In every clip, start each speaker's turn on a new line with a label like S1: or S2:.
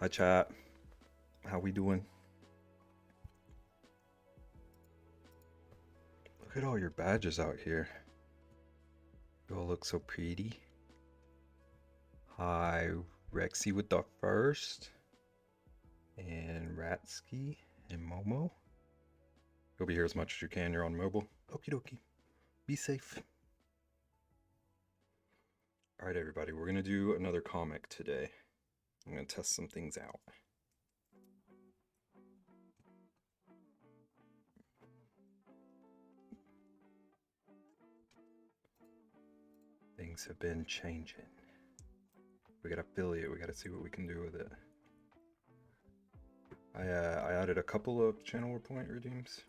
S1: Hi chat, how we doing? Look at all your badges out here. You all look so pretty. Hi Rexy with the first, and Ratsky and Momo. You'll be here as much as you can, you're on mobile. Okie dokie, be safe. Alright everybody, we're gonna do another comic today. I'm gonna test some things out. Things have been changing. We got affiliate, we gotta see what we can do with it. I added a couple of channel point redeems.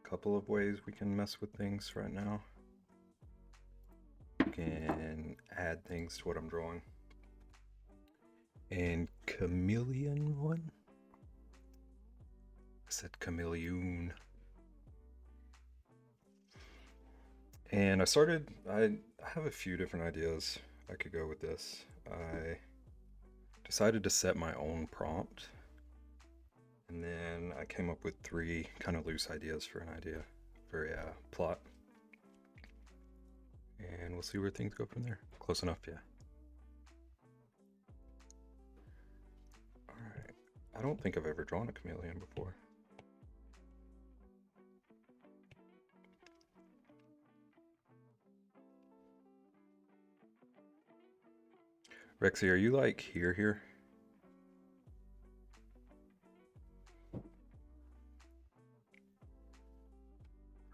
S1: A couple of ways we can mess with things right now. We can add things to what I'm drawing. And chameleon one? I said chameleon. And I have a few different ideas I could go with this. I decided to set my own prompt. And then I came up with 3 kind of loose ideas for a plot. And we'll see where things go from there. Close enough, yeah. Alright. I don't think I've ever drawn a chameleon before. Rexy, are you like here?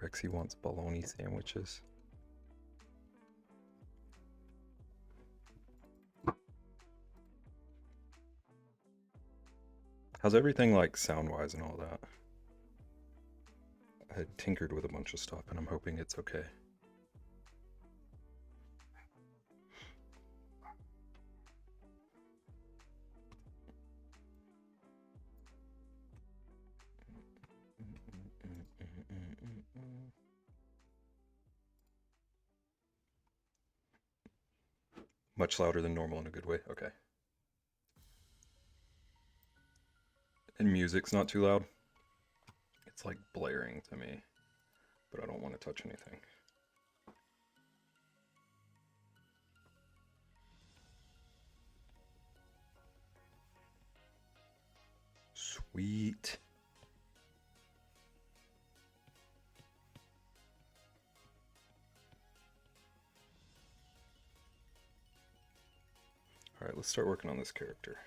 S1: Rexy wants bologna sandwiches. How's everything like sound-wise and all that? I had tinkered with a bunch of stuff and I'm hoping it's okay. Much louder than normal in a good way, okay. And music's not too loud. It's like blaring to me, but I don't want to touch anything. Sweet. Alright, let's start working on this character.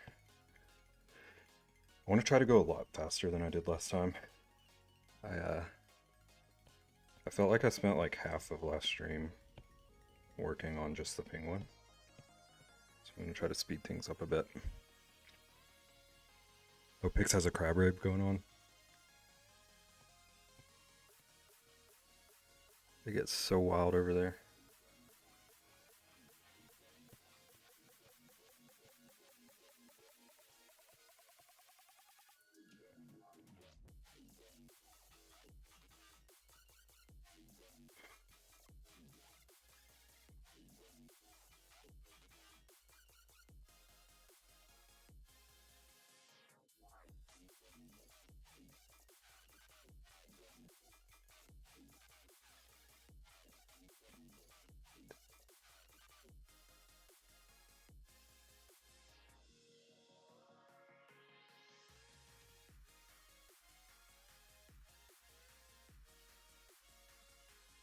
S1: I want to try to go a lot faster than I did last time. I felt like I spent like half of last stream working on just the penguin. So I'm going to try to speed things up a bit. Oh, Pix has a crab rib going on. They get so wild over there.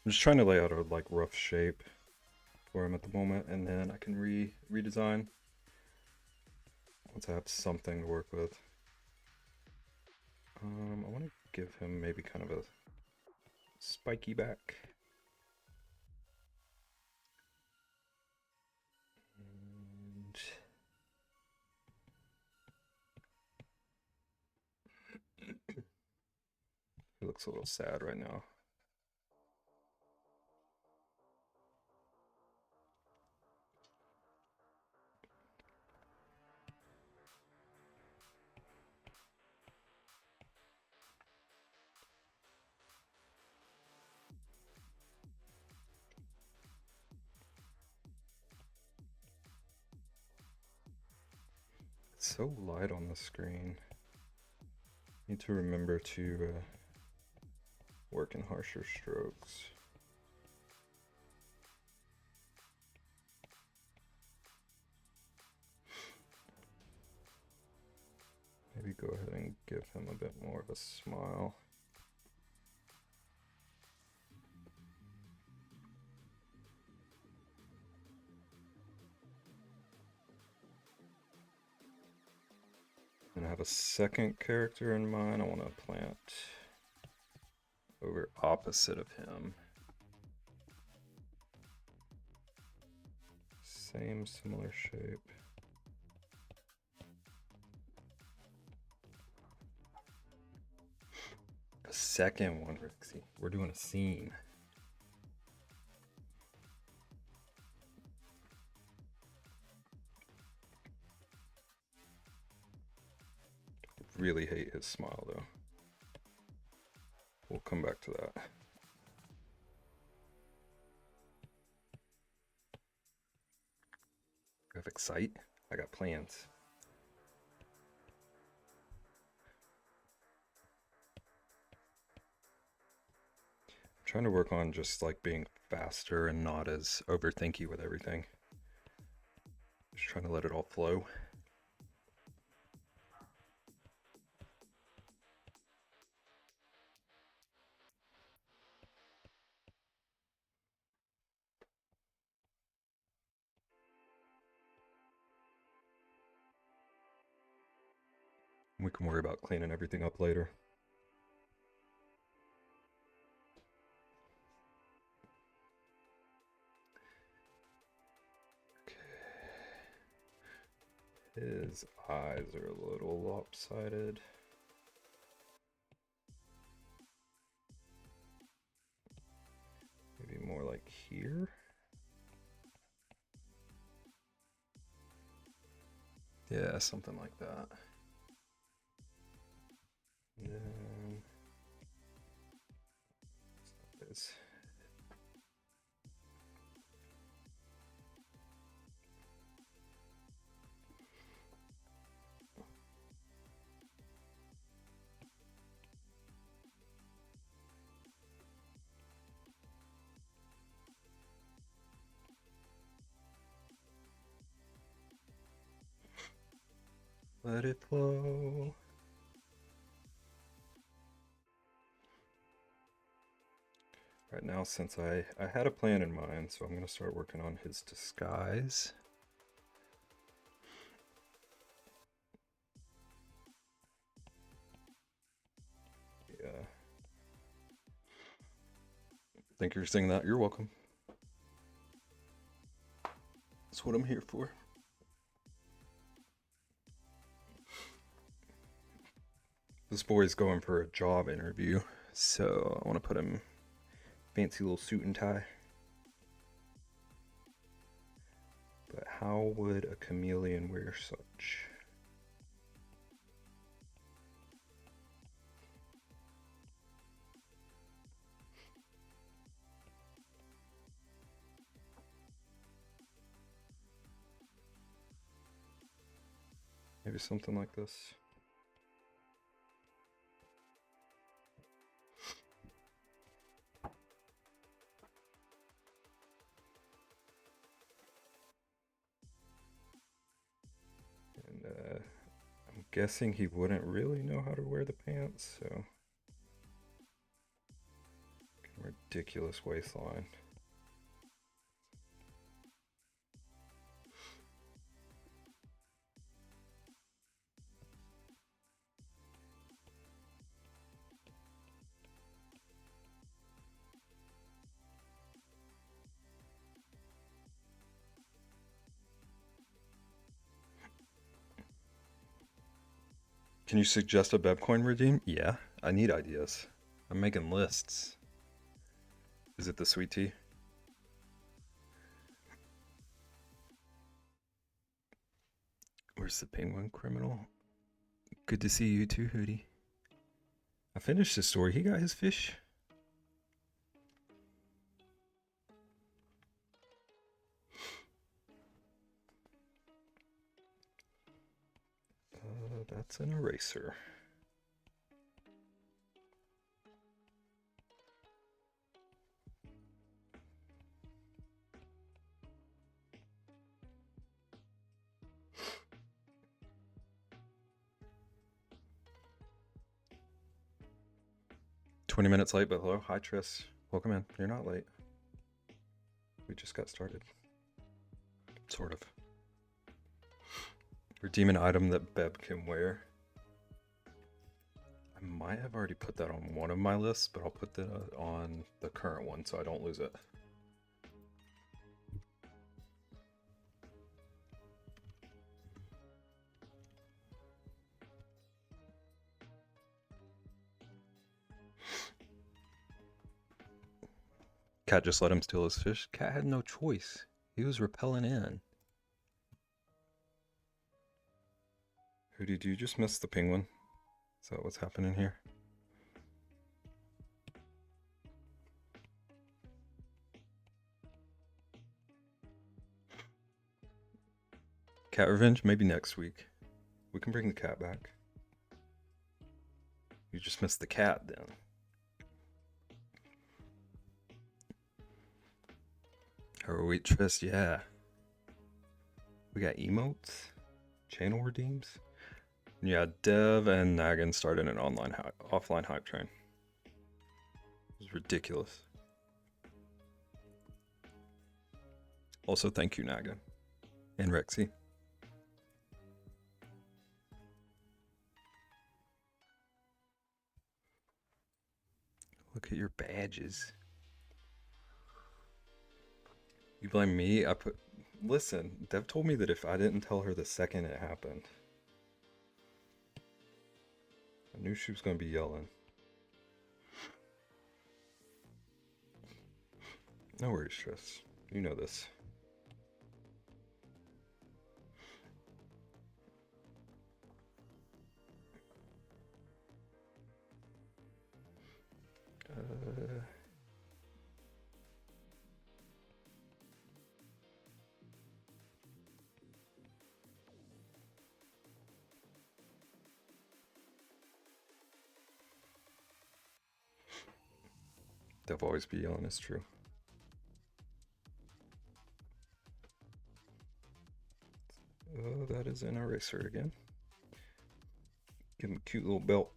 S1: I'm just trying to lay out a like rough shape for him at the moment, and then I can redesign once I have something to work with. I want to give him maybe kind of a spiky back. And he looks a little sad right now. It's so light on the screen. Need to remember to work in harsher strokes. Maybe go ahead and give him a bit more of a smile. And I have a second character in mind. I want to plant over opposite of him. Same similar shape. A second one, Rixie. We're doing a scene. Really hate his smile though. We'll come back to that. You have excite? I got plans. I'm trying to work on just like being faster and not as overthinky with everything. Just trying to let it all flow. We can worry about cleaning everything up later. His eyes are a little lopsided. Maybe more like here. Yeah, something like that. And then this. Let it flow. Right now, since I had a plan in mind, so I'm going to start working on his disguise. Yeah. Thank you for saying that. You're welcome. That's what I'm here for. This boy's going for a job interview, so I want to put him fancy little suit and tie. But how would a chameleon wear such? Maybe something like this. And I'm guessing he wouldn't really know how to wear the pants, so ridiculous waistline. Can you suggest a Bebcoin redeem? Yeah, I need ideas. I'm making lists. Is it the sweet tea? Where's the penguin criminal? Good to see you too, Hoodie. I finished his story. He got his fish. That's an eraser. "20 minutes late, but hello. Hi, Tris. Welcome in. You're not late. We just got started. Sort of. Redeem an item that Beb can wear. I might have already put that on one of my lists, but I'll put that on the current one so I don't lose it. Cat just let him steal his fish. Cat had no choice. He was repelling in. Who did you just miss? The penguin? Is that what's happening here? Cat revenge? Maybe next week. We can bring the cat back. You just missed the cat then. Our waitress, yeah. We got emotes, channel redeems. Yeah, Dev and Nagan started an offline hype train. It was ridiculous. Also, thank you, Nagan and Rexy. Look at your badges. You blame me? Listen, Dev told me that if I didn't tell her the second it happened, I knew she was going to be yelling. No worries, Tris. You know this. They'll always be yelling, it's true. Oh, that is an eraser again. Give him a cute little belt.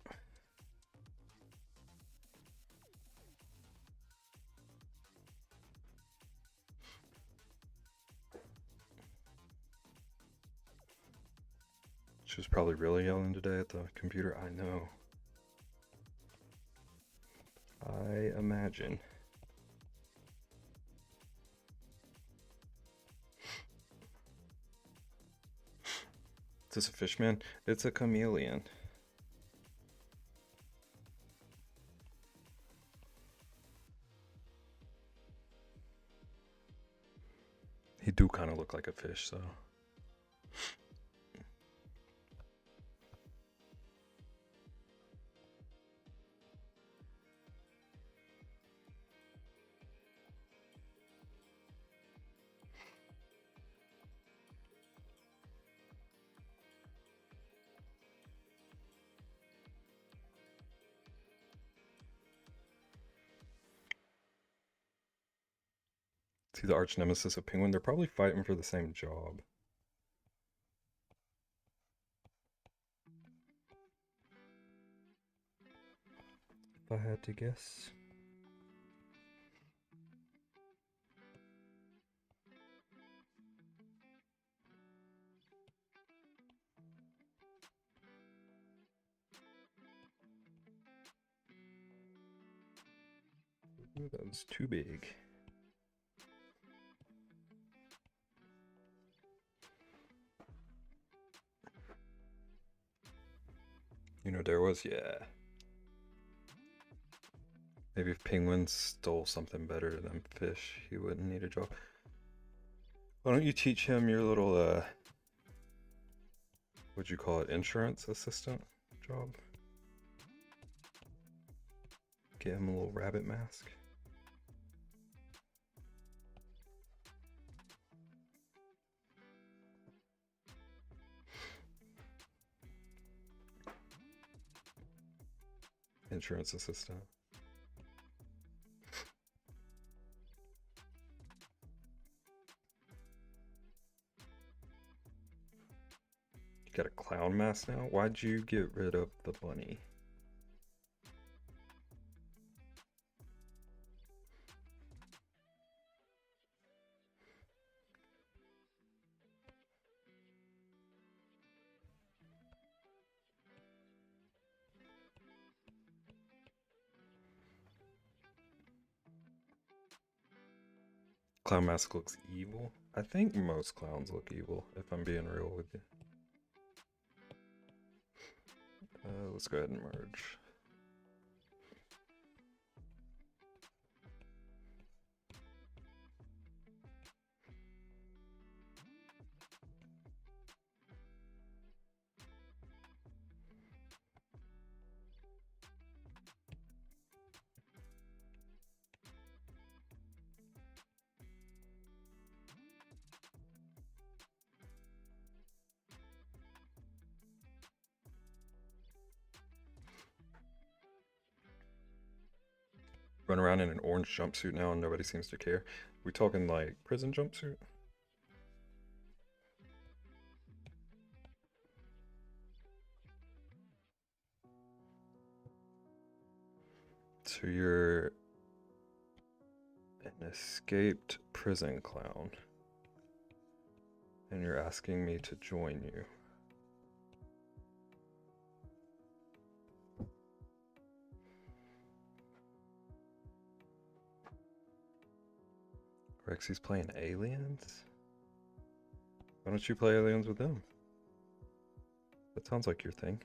S1: She was probably really yelling today at the computer. I know. I imagine. Is this a fishman? It's a chameleon. He do kind of look like a fish, so. See the arch nemesis of Penguin? They're probably fighting for the same job. If I had to guess. Ooh, that was too big. You know, there was, yeah. Maybe if penguins stole something better than fish, he wouldn't need a job. Why don't you teach him your little, what'd you call it, insurance assistant job? Get him a little rabbit mask. insurance assistant. You got a clown mask now? Why'd you get rid of the bunny? Clown mask looks evil. I think most clowns look evil, if I'm being real with you. Let's go ahead and merge. Run around in an orange jumpsuit now and nobody seems to care. We talking like prison jumpsuit? So you're an escaped prison clown. And you're asking me to join you. Rexy's playing aliens? Why don't you play aliens with them? That sounds like your thing.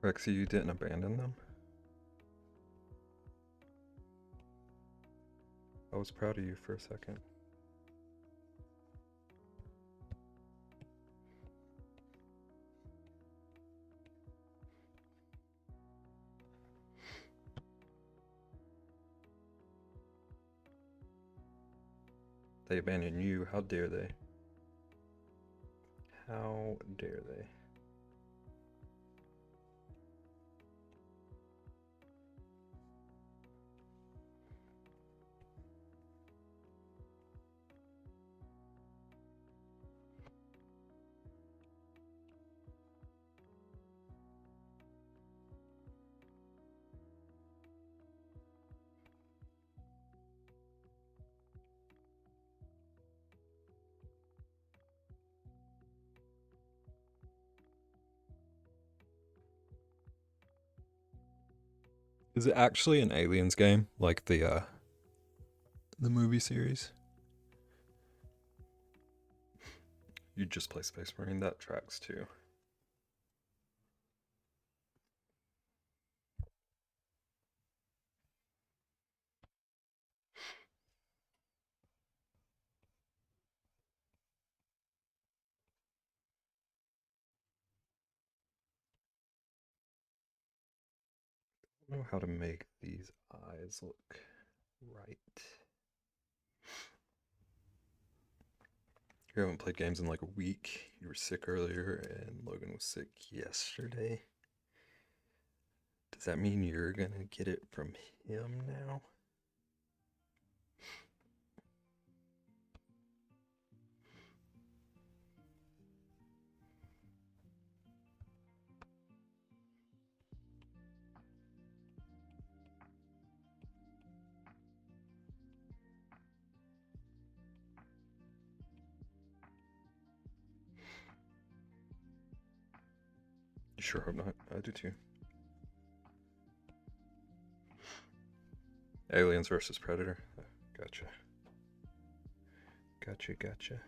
S1: Rexy, you didn't abandon them? I was proud of you for a second. They abandoned you. How dare they? How dare they? Is it actually an aliens game, like the movie series? You just play Space Marine, that tracks too. I don't know how to make these eyes look right. You haven't played games in like a week. You were sick earlier, and Logan was sick yesterday. Does that mean you're gonna get it from him now? You sure hope not. I do too. Aliens versus Predator. Gotcha. Gotcha.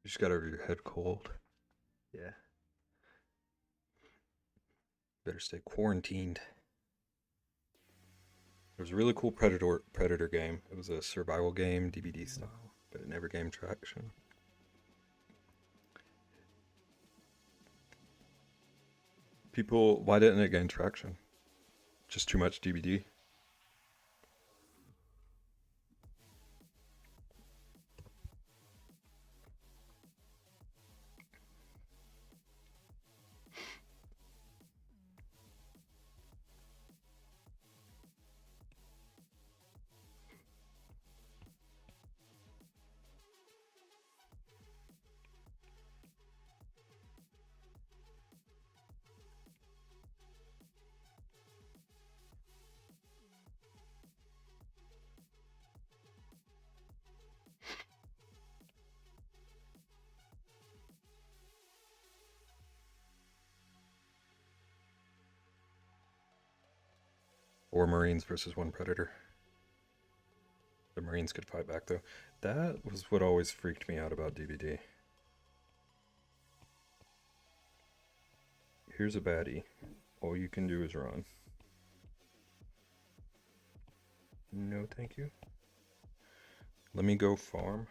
S1: You just got over your head cold. Yeah. Better stay quarantined. There was a really cool Predator game. It was a survival game, DVD style, but it never gained traction. People, why didn't it gain traction? Just too much DVD. Or Marines versus one Predator. The Marines could fight back though. That was what always freaked me out about DVD. Here's a baddie. All you can do is run. No, thank you. Let me go farm.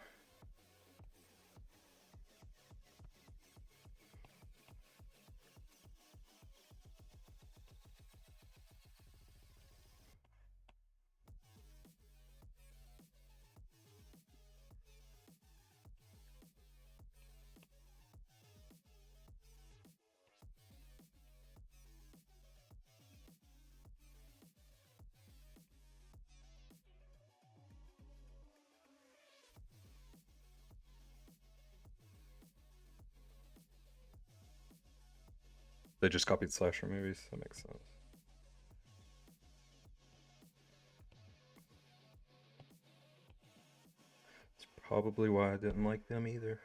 S1: They just copied slasher movies. That makes sense. It's probably why I didn't like them either.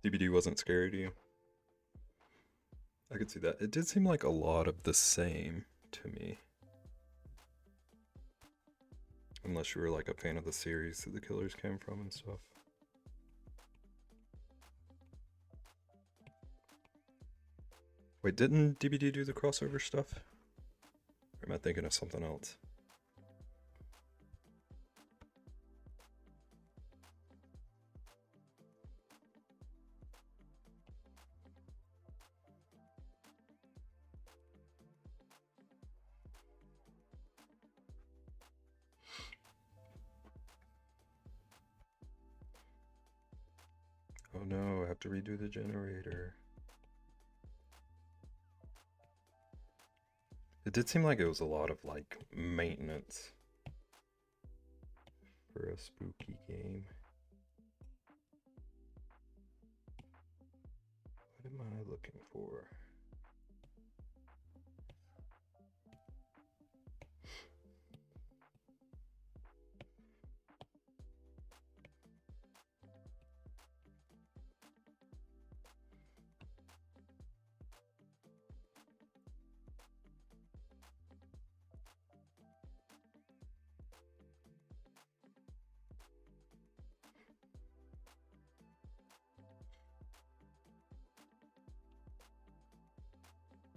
S1: DVD wasn't scary to you? I could see that. It did seem like a lot of the same to me. Unless you were like a fan of the series that the killers came from and stuff. Wait, didn't DVD do the crossover stuff? Or am I thinking of something else? Oh no, I have to redo the generator. It did seem like it was a lot of like maintenance for a spooky game. What am I looking for?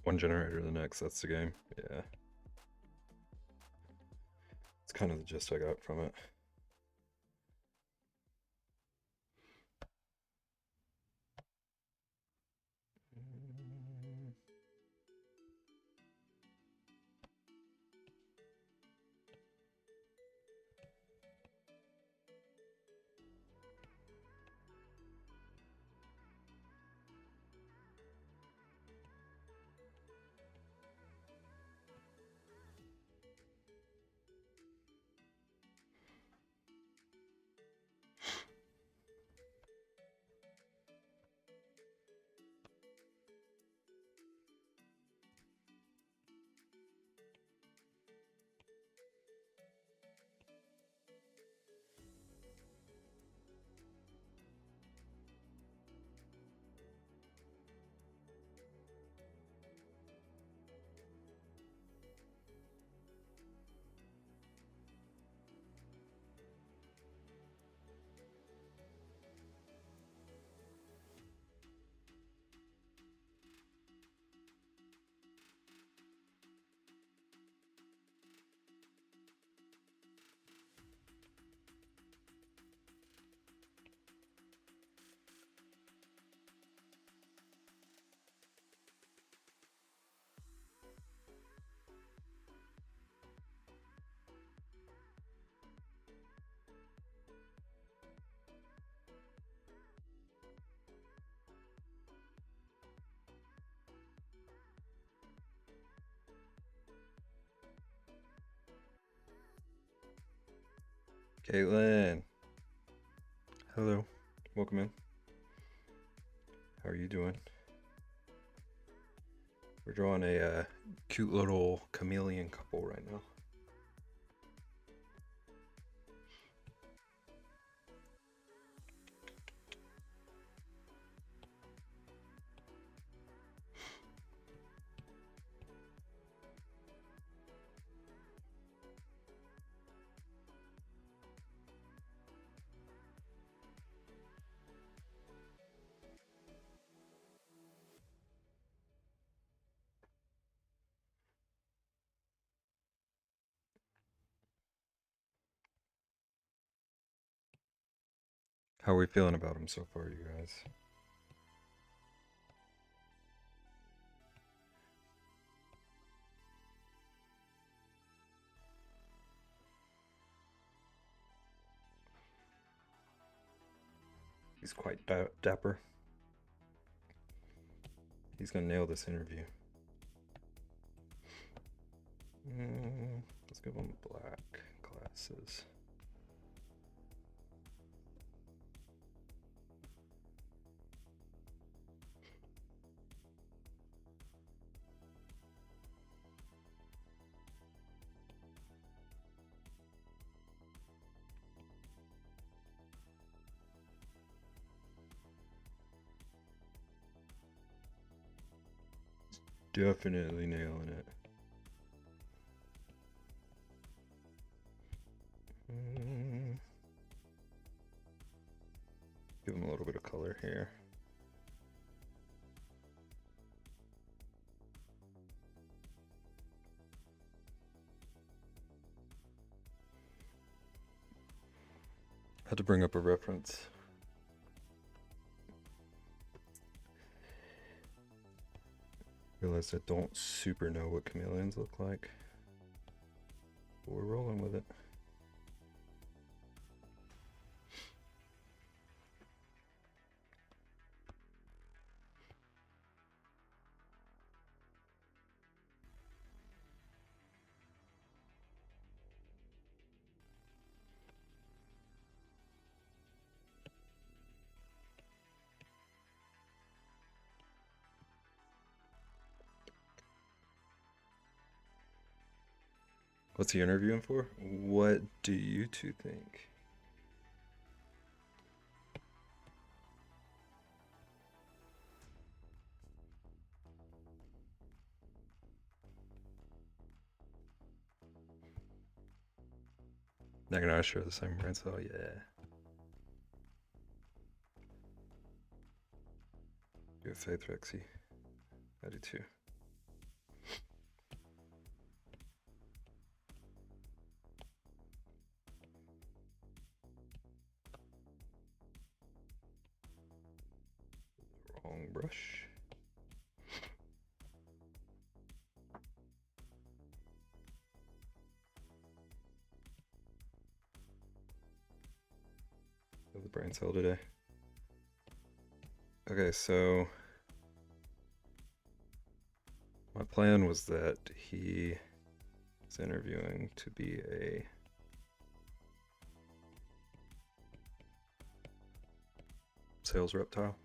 S1: One generator to the next, that's the game. Yeah. It's kind of the gist I got from it. Caitlin, hello, welcome in. How are you doing? We're drawing a cute little chameleon couple right now. How are we feeling about him so far, you guys? He's quite dapper. He's gonna nail this interview. Let's give him black glasses. Definitely nailing it. Give him a little bit of color here. Had to bring up a reference. Realized I don't super know what chameleons look like, but we're rolling with it. What's he interviewing for? What do you two think? Not gonna share the same brain cell, yeah. You have faith, Rexy. I do too. Wrong brush. Of the brain cell today. Okay, so my plan was that he is interviewing to be a sales reptile.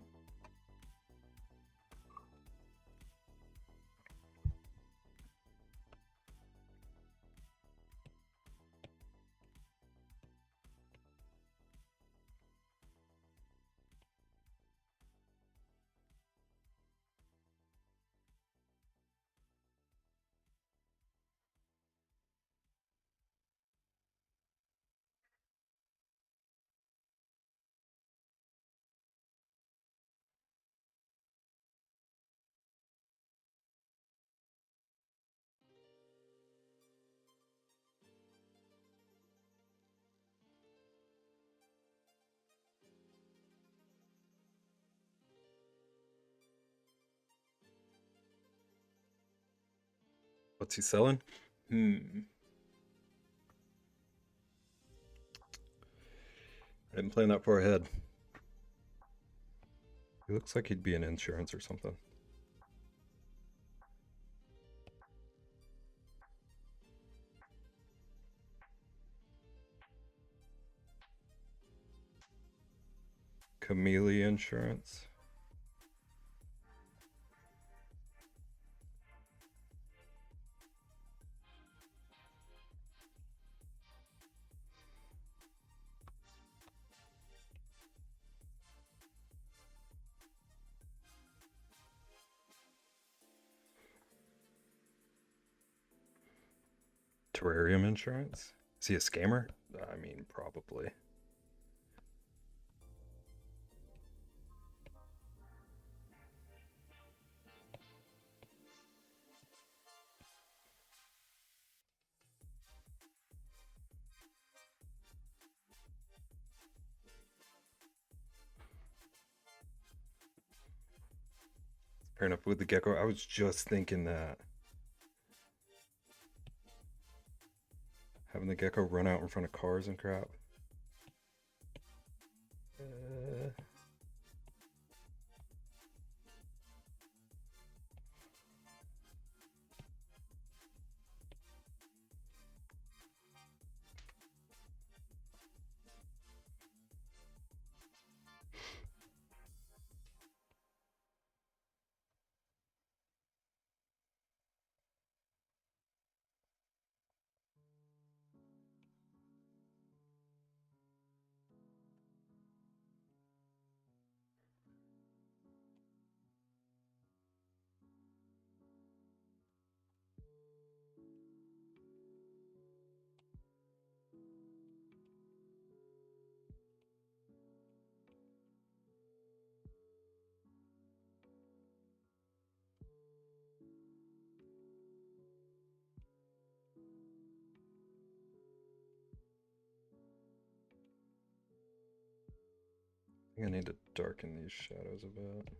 S1: What's he selling? I didn't plan that far ahead. He looks like he'd be in insurance or something. Camellia Insurance. Terrarium Insurance? Is he a scammer? I mean, probably. Pairing up with the gecko. I was just thinking that. Having the gecko run out in front of cars and crap. I think I need to darken these shadows a bit.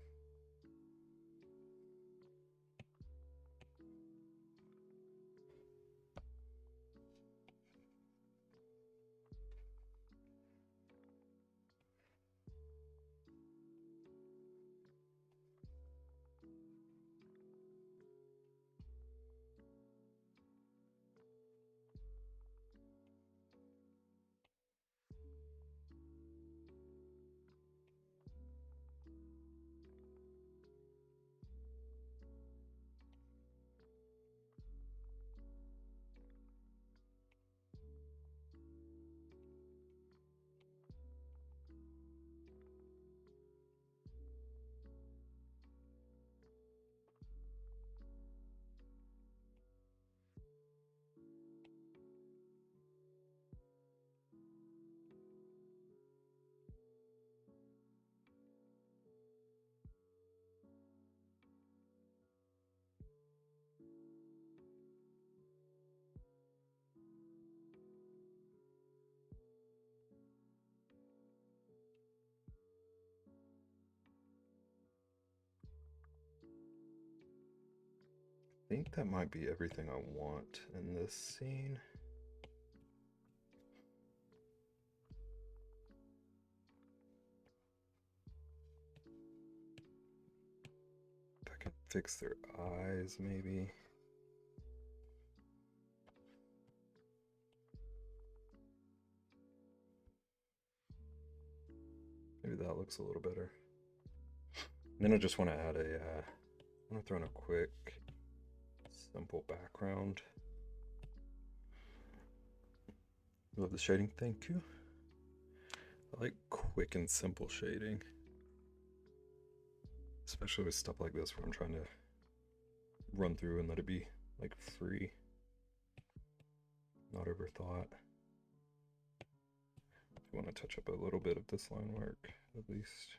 S1: I think that might be everything I want in this scene. If I can fix their eyes, maybe. Maybe that looks a little better. And then I just want to add a, I want to throw in a quick, simple background. Love the shading, thank you. I like quick and simple shading. Especially with stuff like this where I'm trying to run through and let it be like free. Not overthought. I want to touch up a little bit of this line work, at least.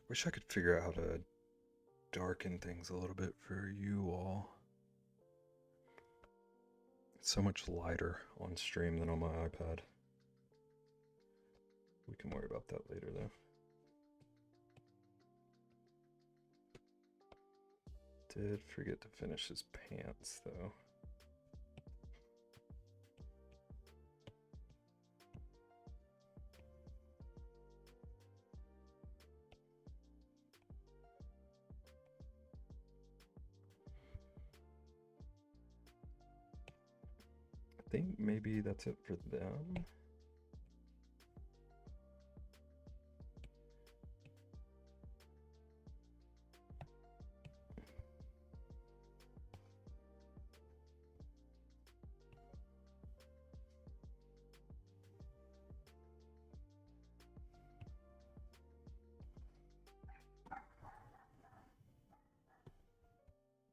S1: Wish I could figure out how to darken things a little bit for you all. It's so much lighter on stream than on my iPad. We can worry about that later though. Did forget to finish his pants though. think maybe that's it for them.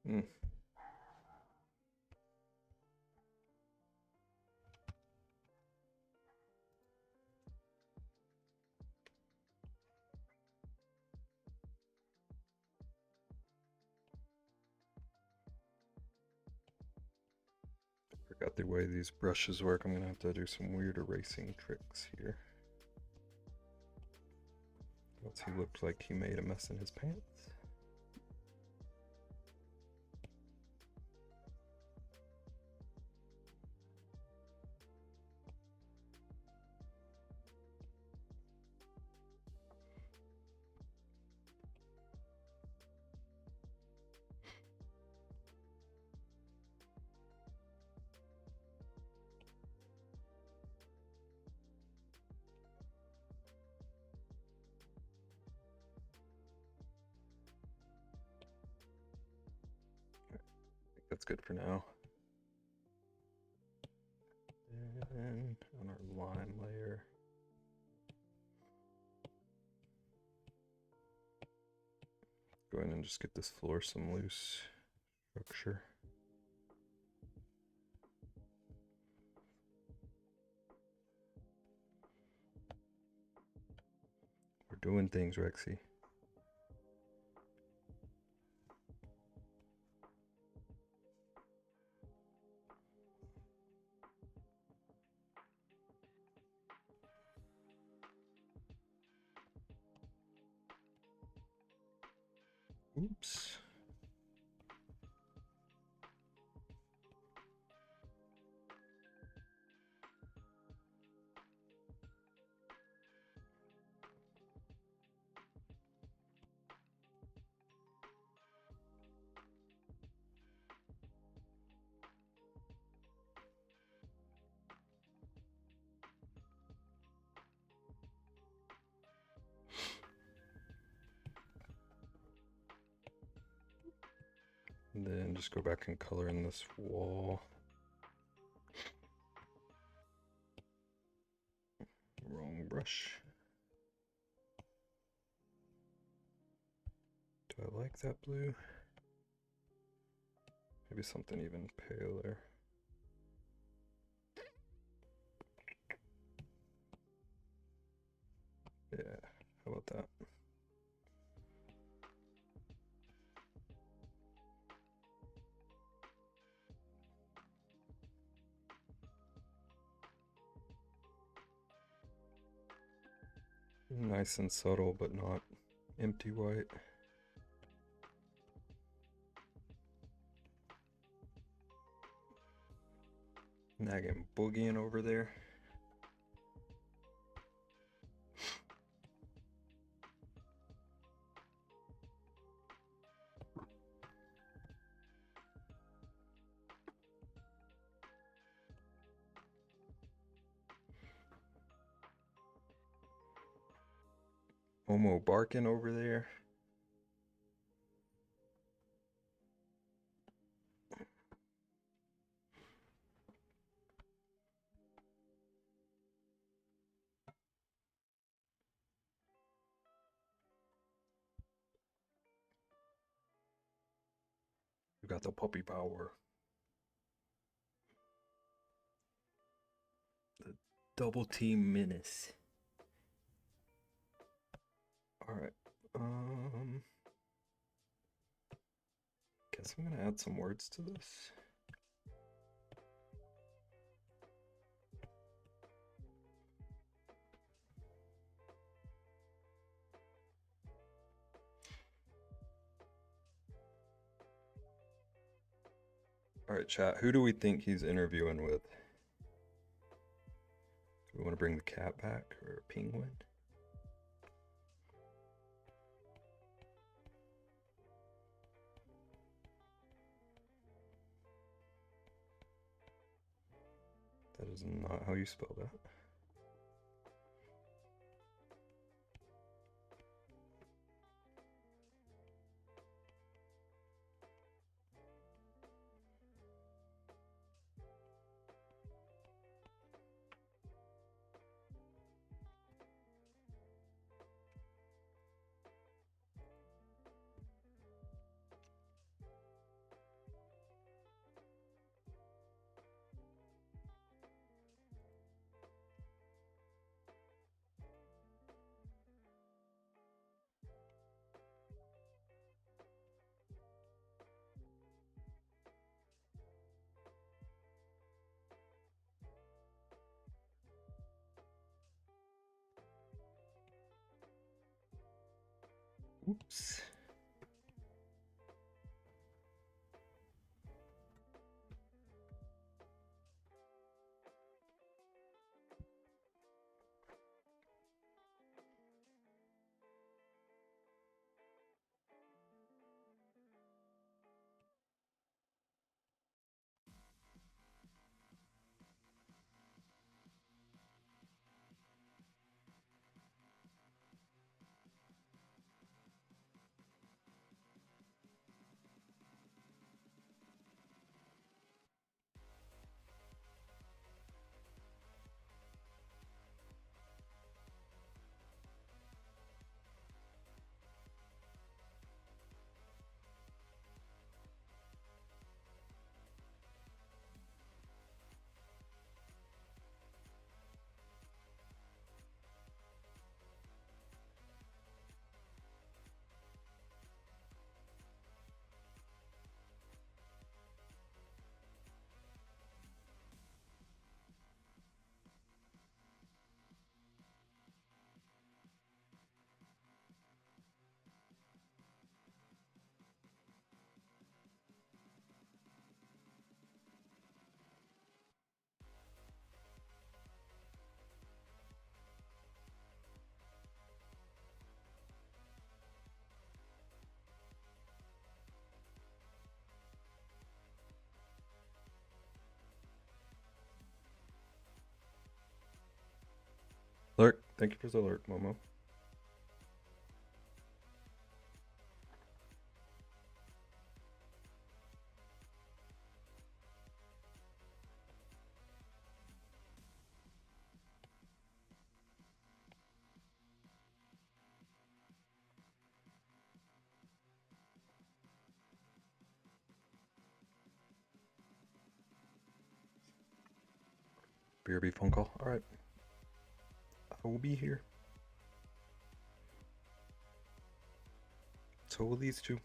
S1: Hmm. Forgot the way these brushes work. I'm gonna have to do some weird erasing tricks here. Else he looked like he made a mess in his pants. That's good for now. And on our line layer, go ahead and just get this floor some loose structure. We're doing things, Rexy. Oops. And then just go back and color in this wall. Wrong brush. Do I like that blue? Maybe something even paler. Yeah, how about that? Nice and subtle, but not empty white. Nagging boogieing over there. Homo barking over there. You got the puppy power. The double team menace. Alright. Guess I'm gonna add some words to this. Alright, chat. Who do we think he's interviewing with? Do we want to bring the cat back or a penguin? That is not how you spell that. Oops. Alert. Thank you for the alert, Momo. BRB phone call. All right. I will be here. So will these two.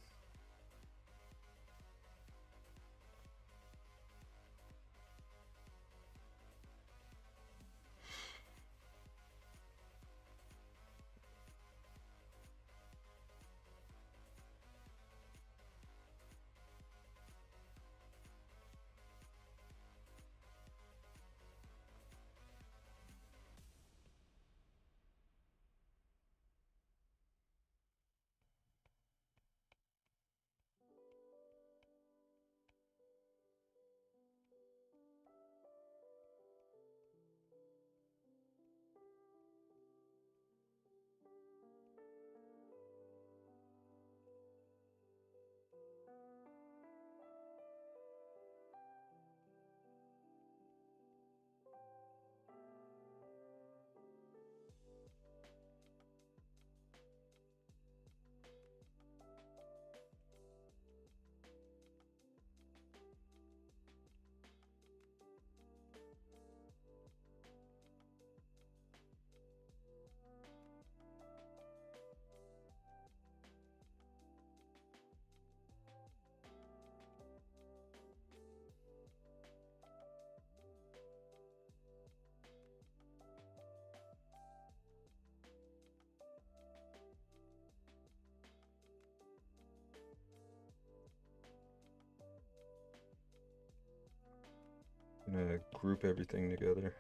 S1: I'm gonna group everything together.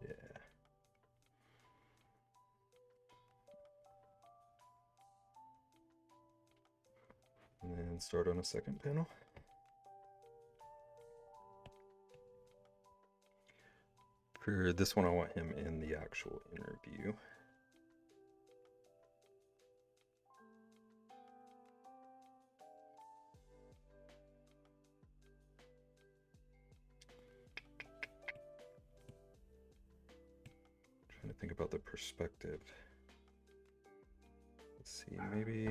S1: Yeah. And then and start on a second panel. For this one, I want him in the actual interview. Trying to think about the perspective. Let's see, maybe.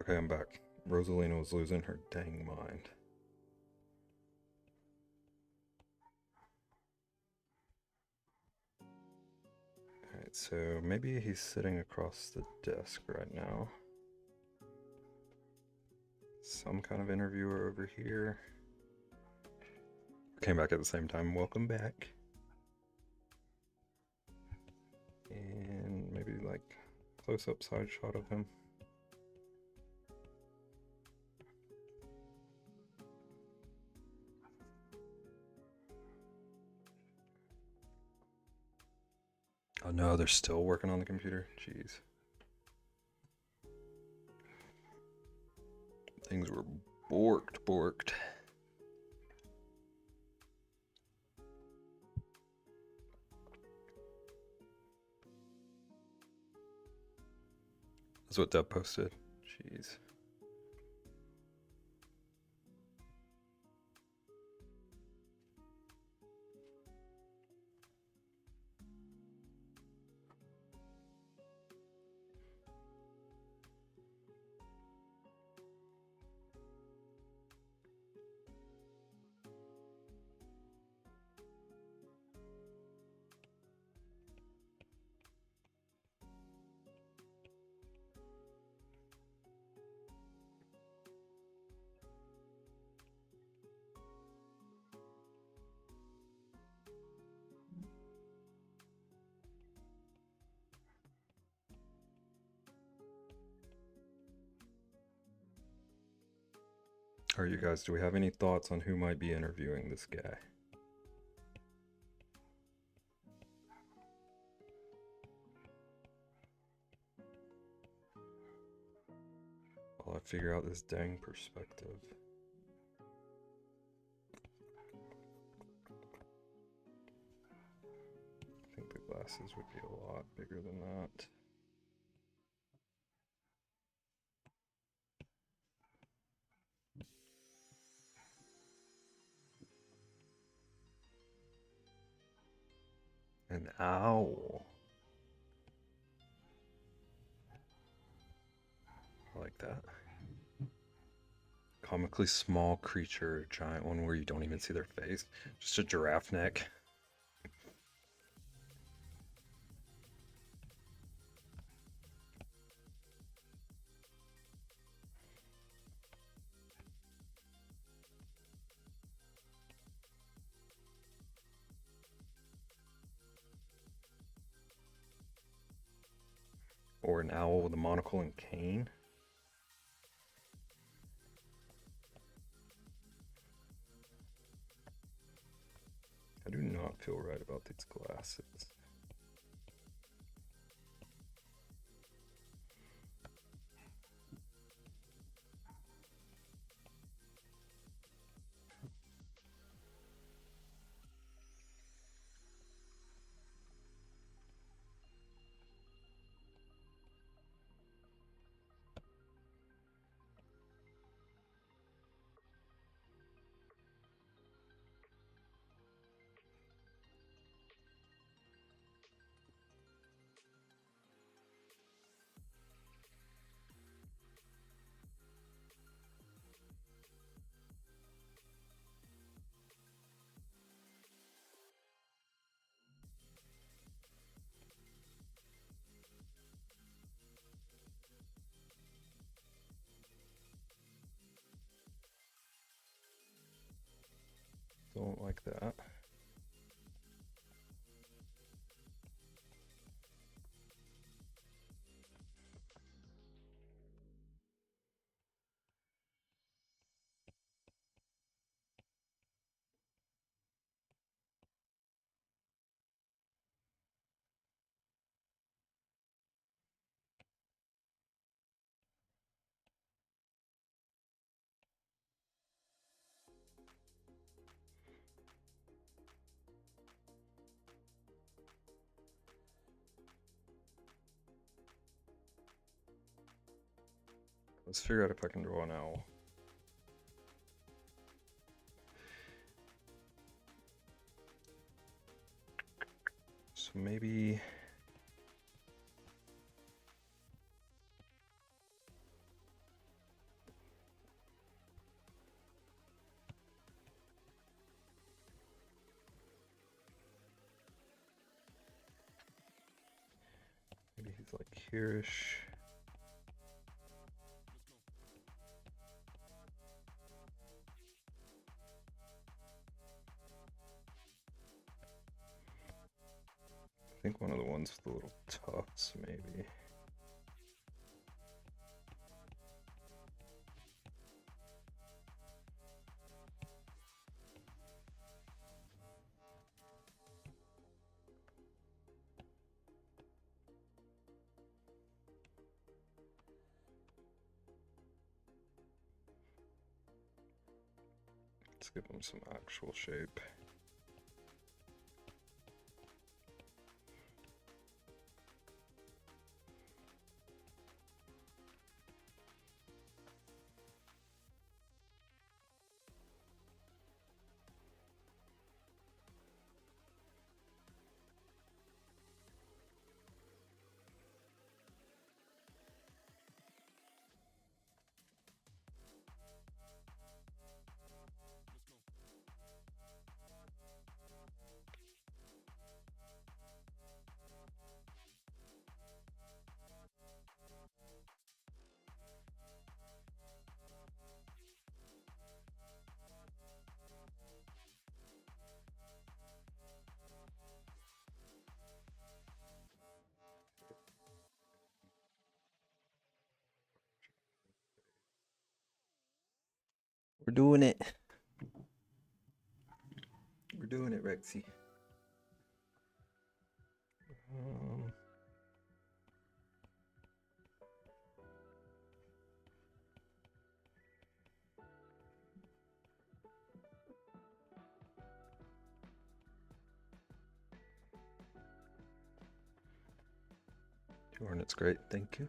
S1: Okay, I'm back. Rosalina was losing her dang mind. Alright, so maybe he's sitting across the desk right now. Some kind of interviewer over here. Came back at the same time. Welcome back. And maybe like close-up side shot of him. Oh no, they're still working on the computer? Jeez. Things were borked. That's what Deb posted. Jeez. Alright, you guys, do we have any thoughts on who might be interviewing this guy? While I figure out this dang perspective. I think the glasses would be a lot bigger than that. An owl. I like that. Comically small creature, giant one where you don't even see their face. Just a giraffe neck. Or an owl with a monocle and cane. I do not feel right about these glasses. that. Let's figure out if I can draw an owl. So maybe he's like here-ish. I think one of the ones with the little tufts, maybe. Let's give him some actual shape. We're doing it. We're doing it, Rexy. Hornet's great, thank you.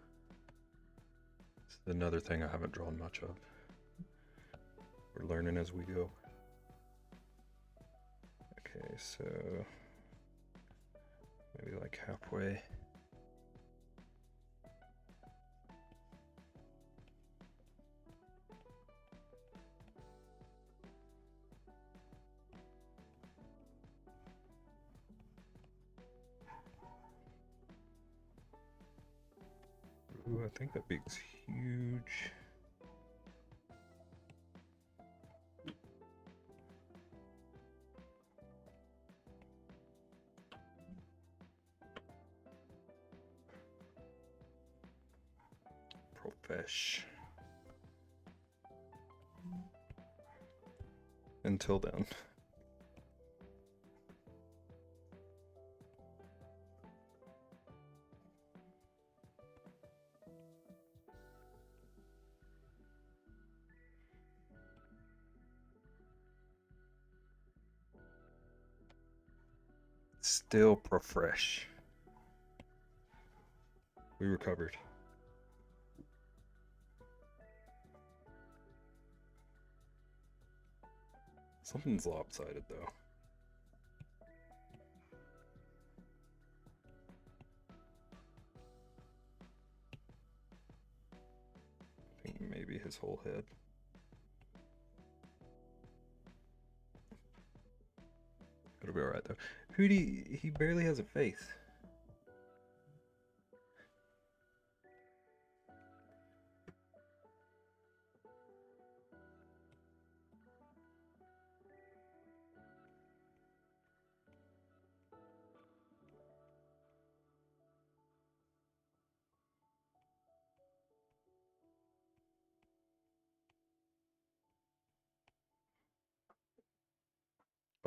S1: This is another thing I haven't drawn much of. We're learning as we go. Okay, so maybe like halfway. Ooh, I think that beak's huge. Profesh. Until then. Still profresh. We recovered. Something's lopsided though. I think maybe his whole head. It'll be alright though. Hootie, he barely has a face.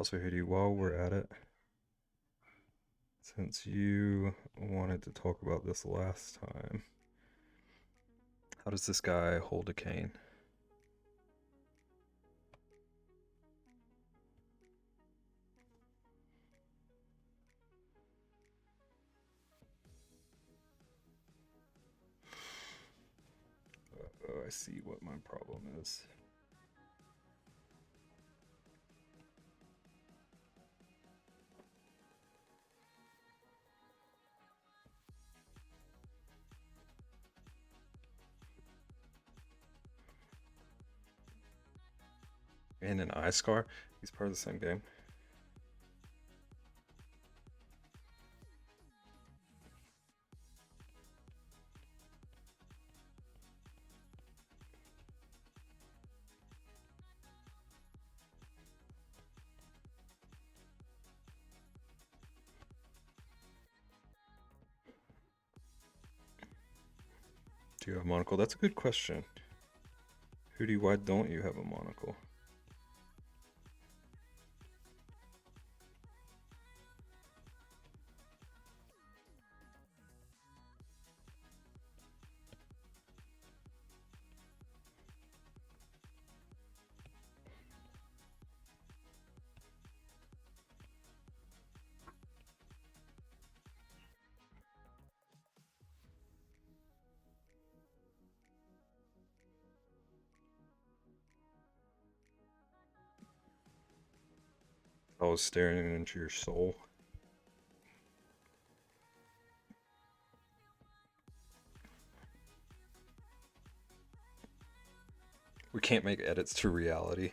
S1: Also, Hidi, while we're at it, since you wanted to talk about this last time, how does this guy hold a cane? Oh, I see what my problem is. And an eye scar? He's part of the same game. Do you have a monocle? That's a good question. Hootie, why don't you have a monocle? I was staring into your soul. We can't make edits to reality.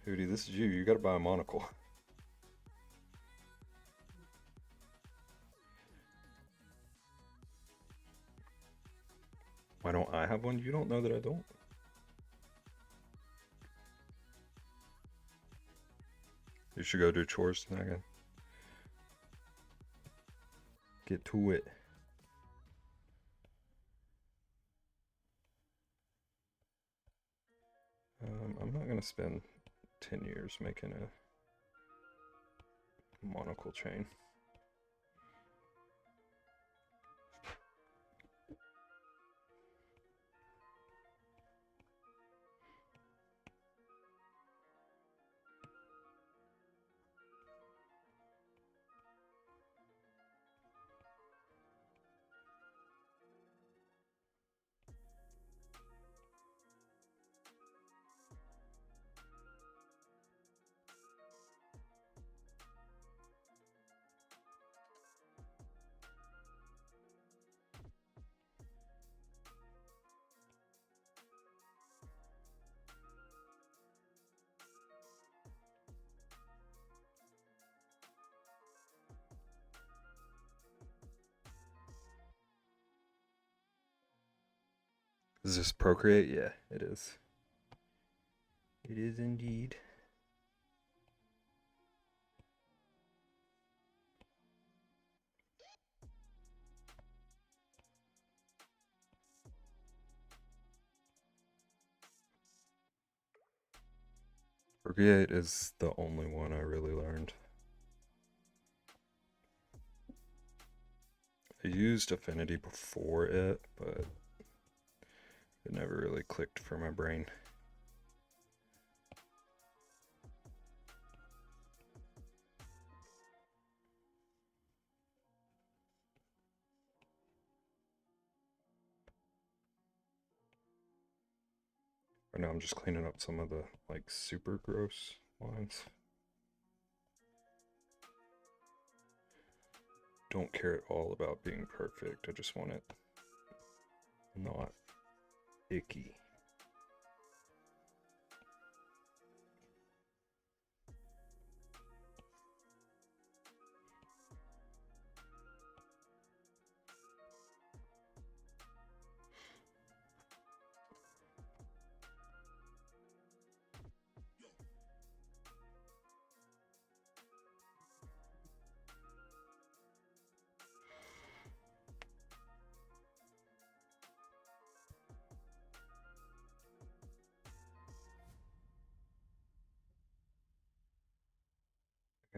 S1: Hootie, this is you. You gotta buy a monocle. Why don't I have one? You don't know that I don't. You should go do chores tonight again. Get to it. I'm not gonna spend 10 years making a monocle chain. Is this Procreate? Yeah, it is. It is indeed. Procreate is the only one I really learned. I used Affinity before it, but it never really clicked for my brain. Right now I'm just cleaning up some of the like super gross lines. Don't care at all about being perfect. I just want it not icky.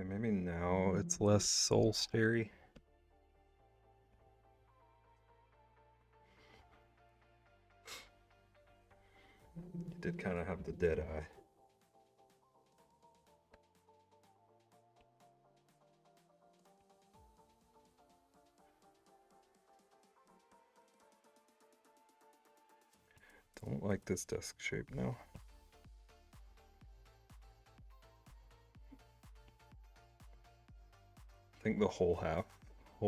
S1: Okay, maybe now it's less soul starey. It did kind of have the dead eye. Don't like this desk shape now. I think the whole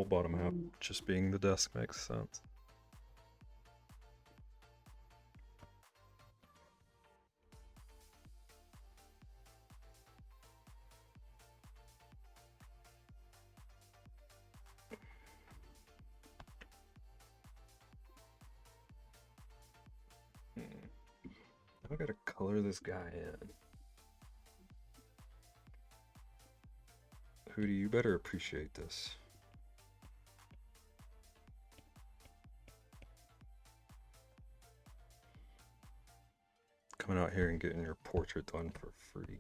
S1: bottom half, just being the desk makes sense. Now I gotta color this guy in. Hootie, you better appreciate this. Coming out here and getting your portrait done for free.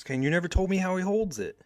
S1: You never told me how he holds it.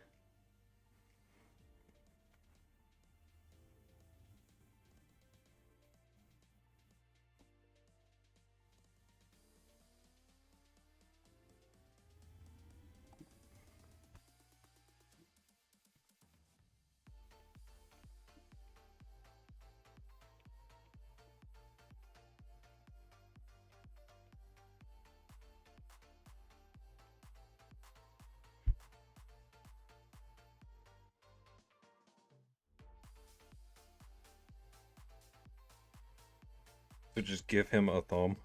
S1: So just give him a thumb.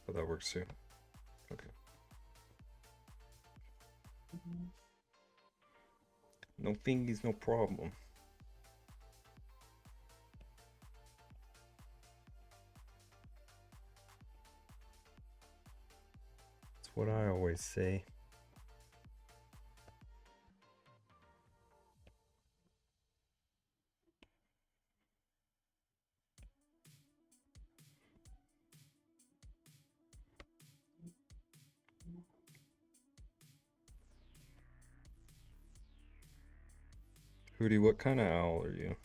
S1: Oh, that works too. Okay. No fingies, no problem. That's what I always say. Hootie, what kind of owl are you?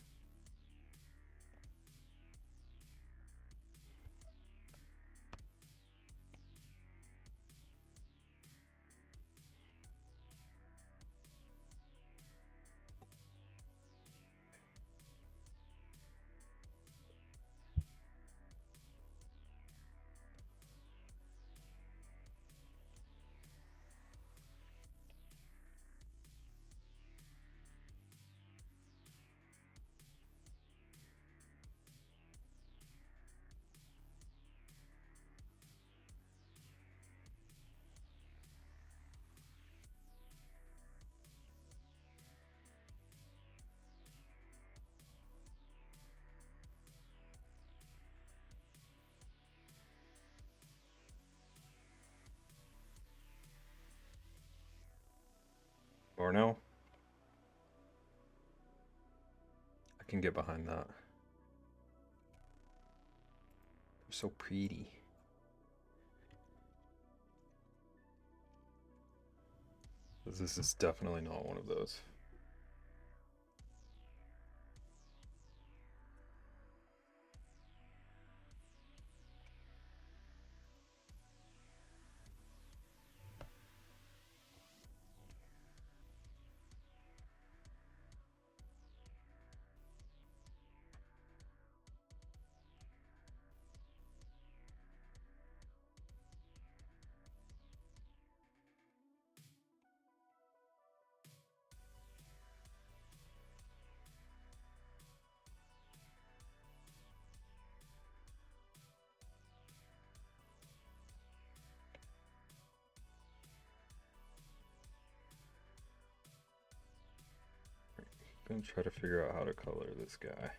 S1: Barnell? I can get behind that. They're so pretty. This is definitely not one of those. I'm gonna try to figure out how to color this guy.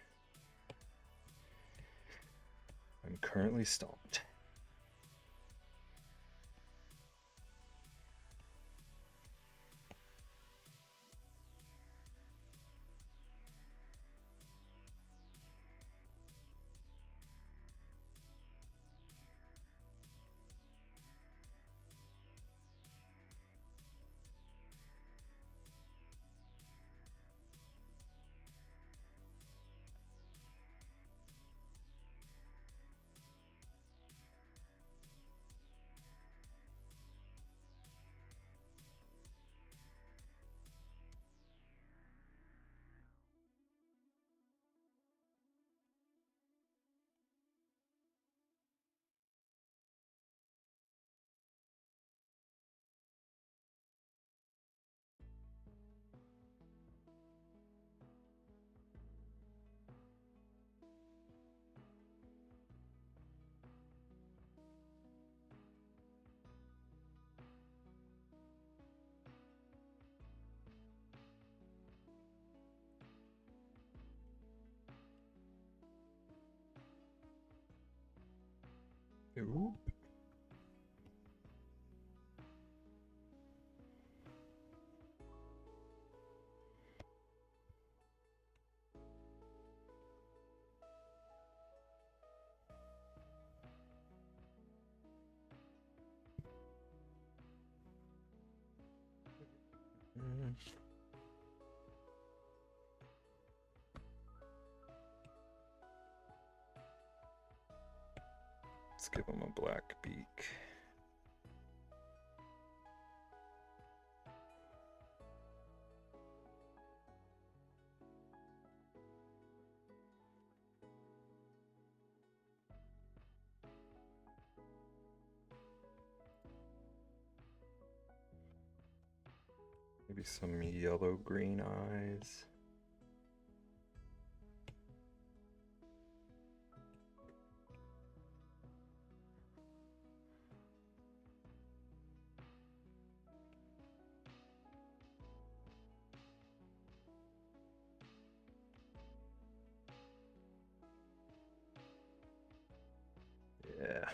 S1: I'm currently stumped. Ooh. Let's give him a black beak. Maybe some yellow-green eyes. Yeah.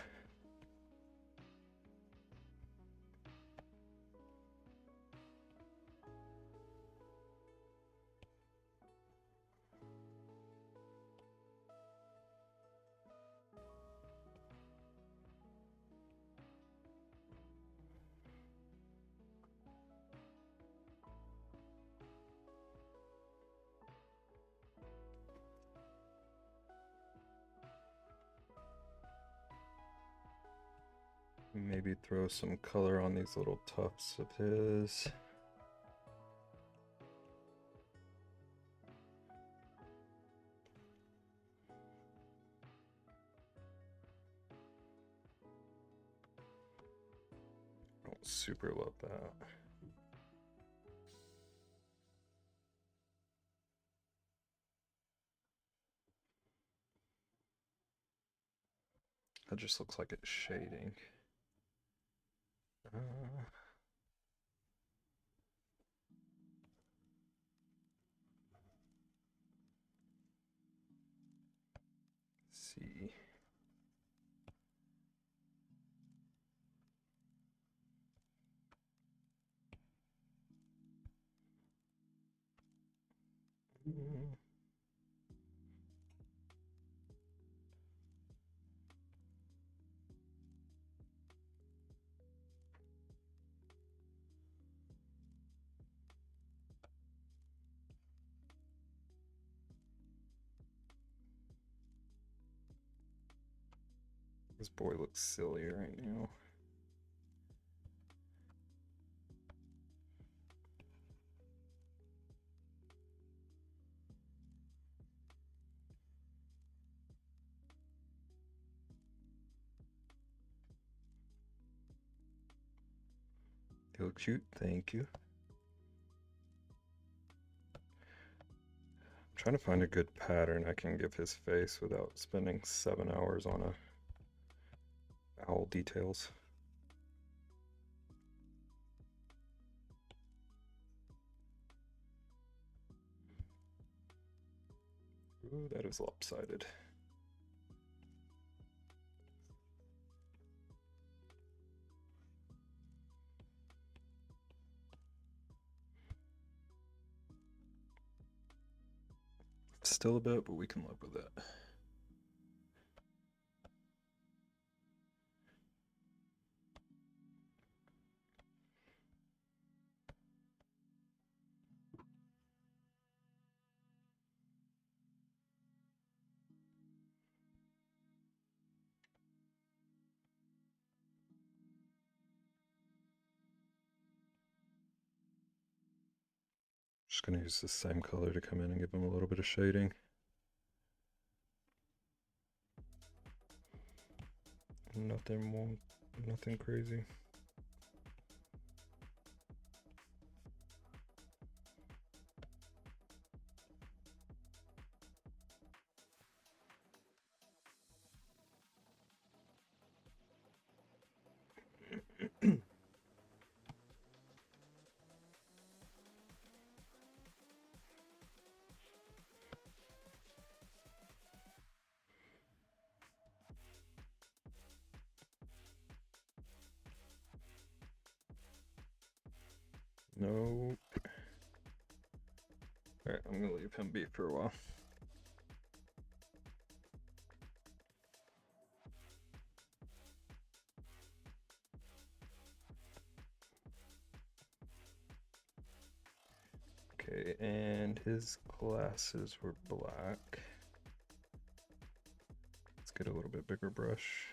S1: Maybe throw some color on these little tufts of his. Don't super love that. That just looks like it's shading. See. This boy looks silly right now. You look cute, thank you. I'm trying to find a good pattern I can give his face without spending 7 hours on owl details. Ooh, that is lopsided. Still a bit, but we can live with it. Just gonna use the same color to come in and give him a little bit of shading. Nothing crazy. Nope. Alright, I'm gonna leave him be for a while. Okay, and his glasses were black. Let's get a little bit bigger brush.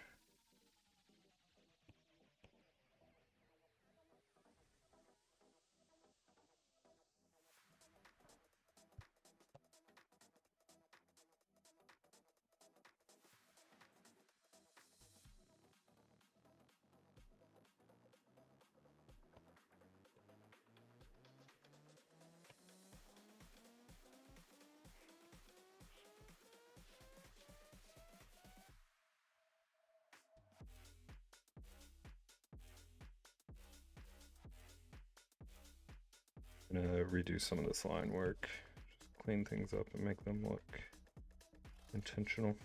S1: I'm gonna redo some of this line work. Just clean things up and make them look intentional.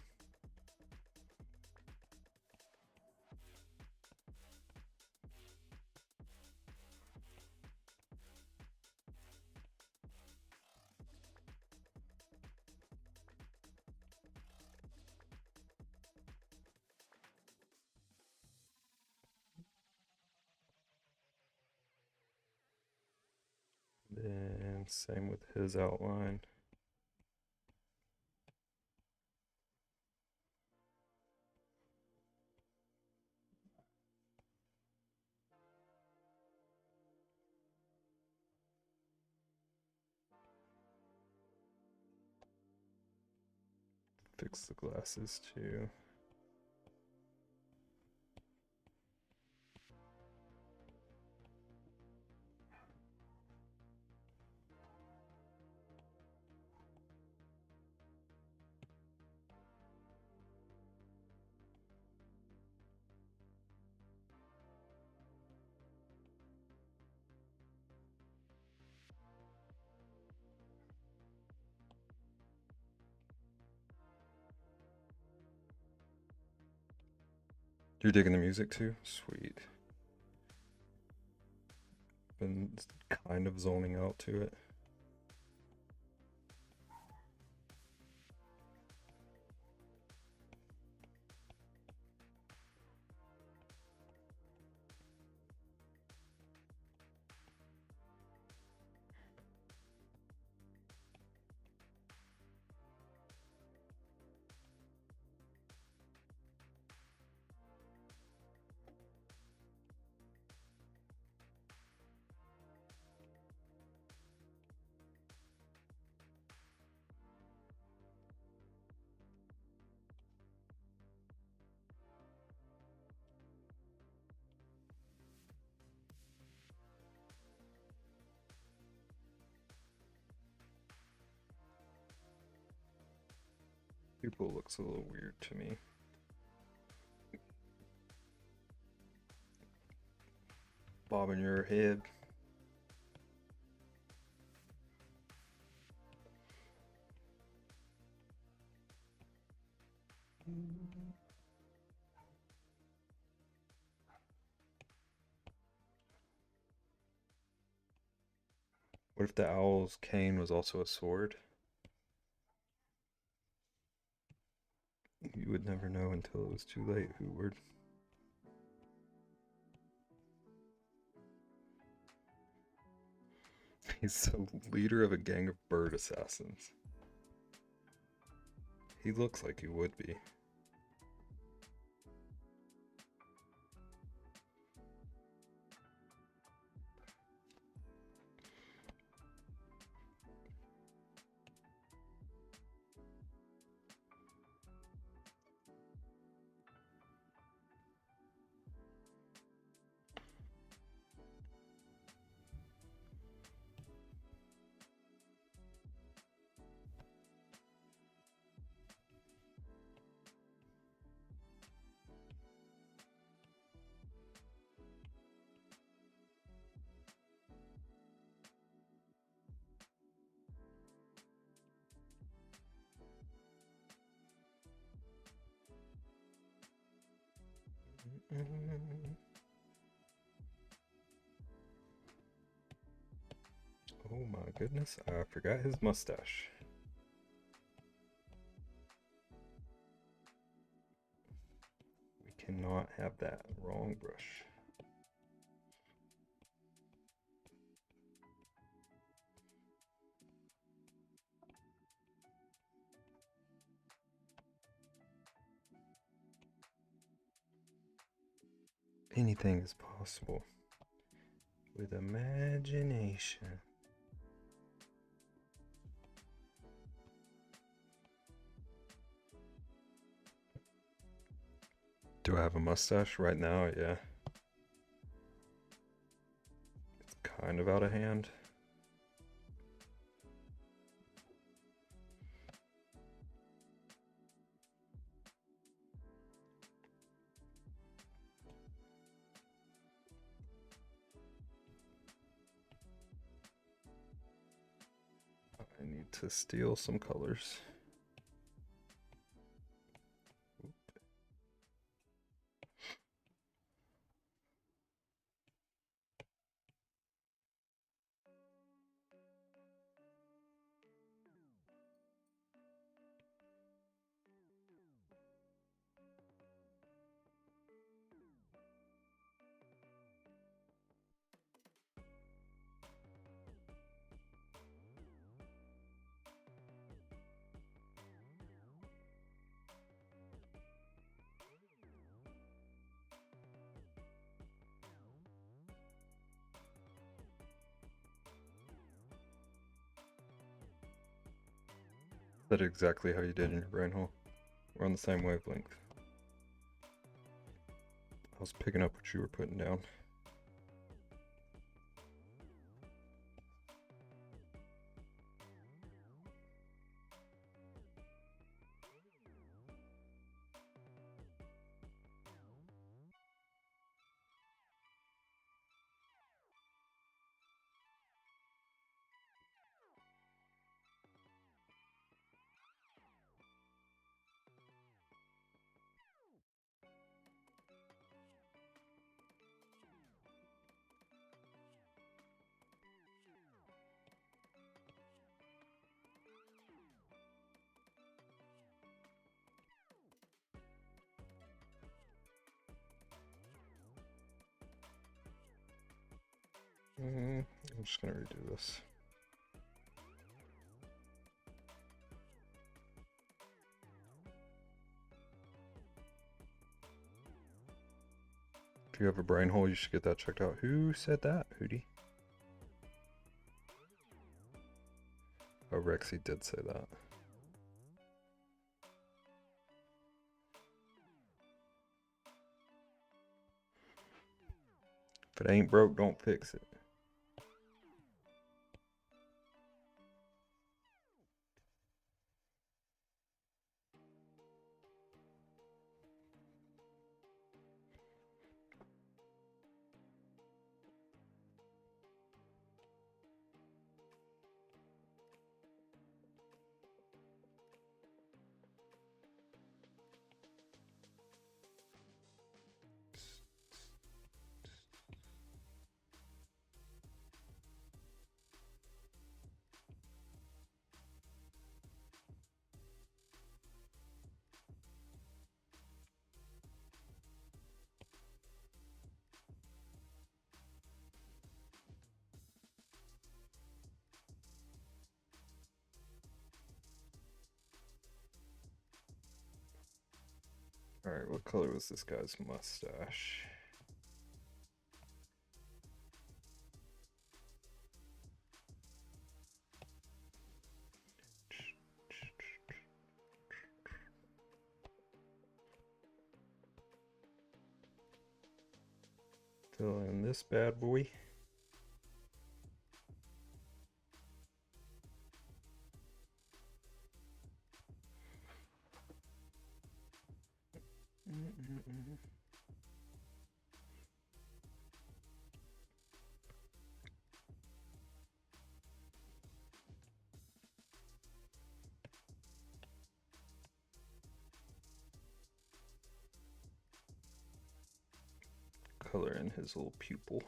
S1: Then same with his outline. Fix the glasses too. You're digging the music too? Sweet. Been kind of zoning out to it. Pupil looks a little weird to me. Bobbing your head. What if the owl's cane was also a sword? You would never know until it was too late, Hooward. He's the leader of a gang of bird assassins. He looks like he would be. Oh my goodness, I forgot his mustache. We cannot have that. Wrong brush. Anything is possible with imagination. Do I have a mustache right now? Yeah. It's kind of out of hand. I need to steal some colors. That's exactly how you did in your brain hole. We're on the same wavelength. I was picking up what you were putting down. I'm just gonna redo this. If you have a brain hole, you should get that checked out. Who said that, Hootie? Oh, Rexy did say that. If it ain't broke, don't fix it. Alright, what color was this guy's mustache? Fill in this bad boy. Color in his little pupil.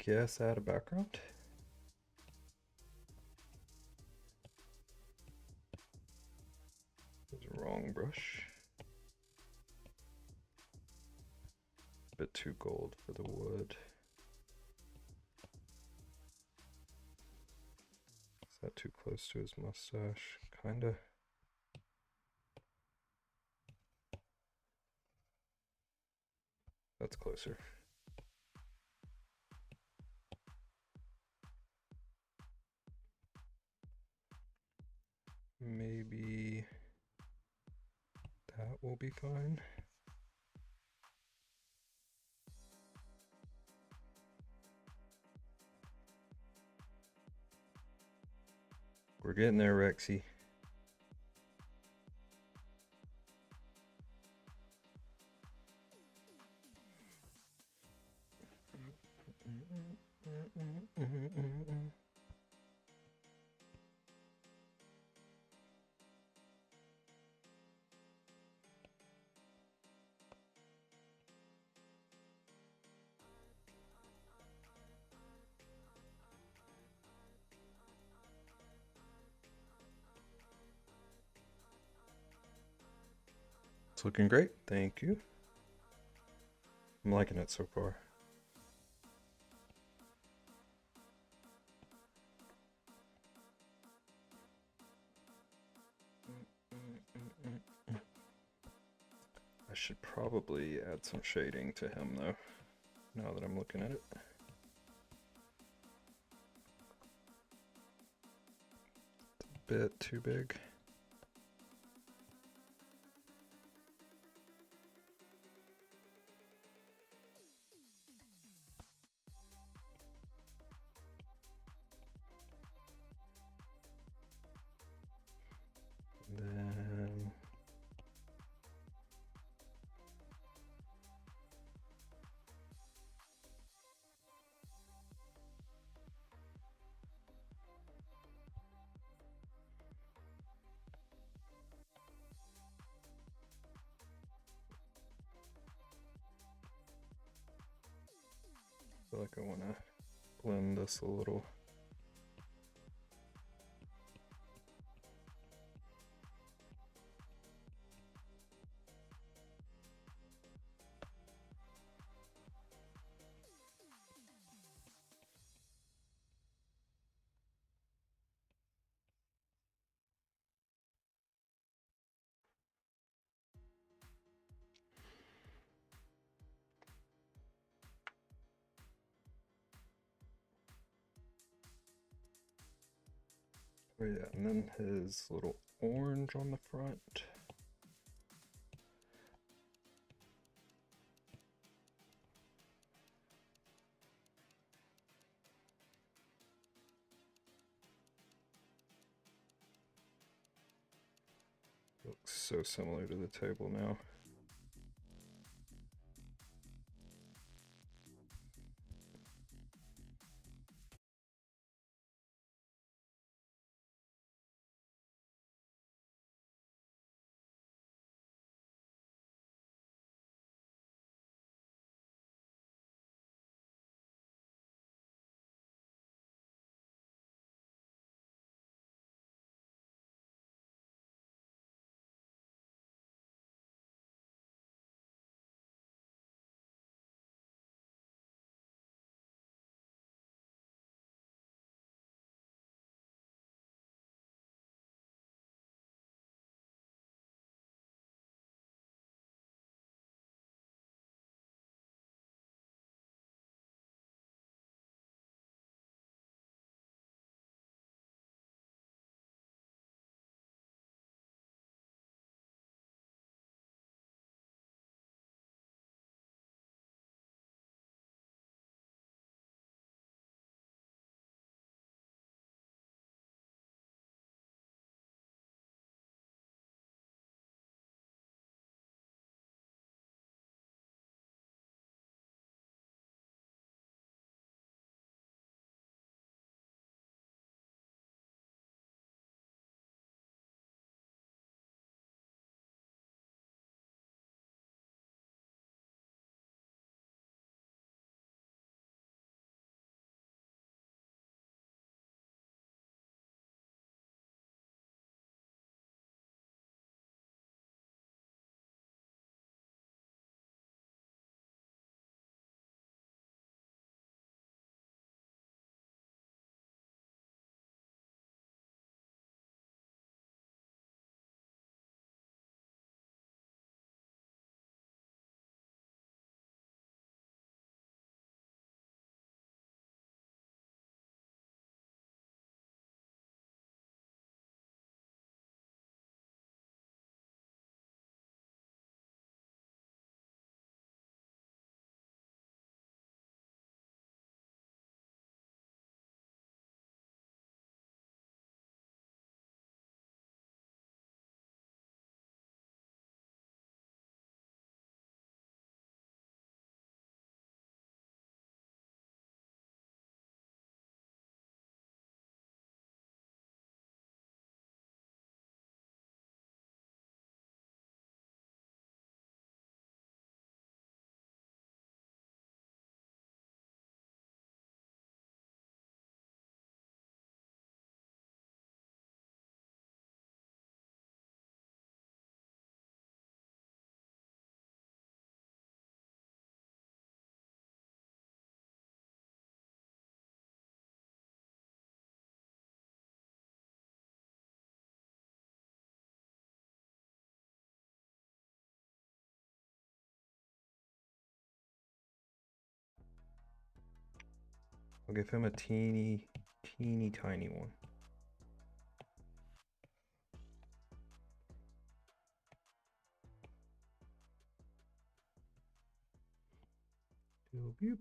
S1: guess add a background. That's the wrong brush. Bit too gold for the wood. Is that too close to his mustache? Kinda. That's closer. Maybe that will be fine. We're getting there, Rexy. It's looking great, thank you. I'm liking it so far. I should probably add some shading to him though, now that I'm looking at it. It's a bit too big. Then I feel like I want to blend this a little. Oh yeah, and then his little orange on the front. Looks so similar to the table now. I'll give him a teeny tiny one. Boop.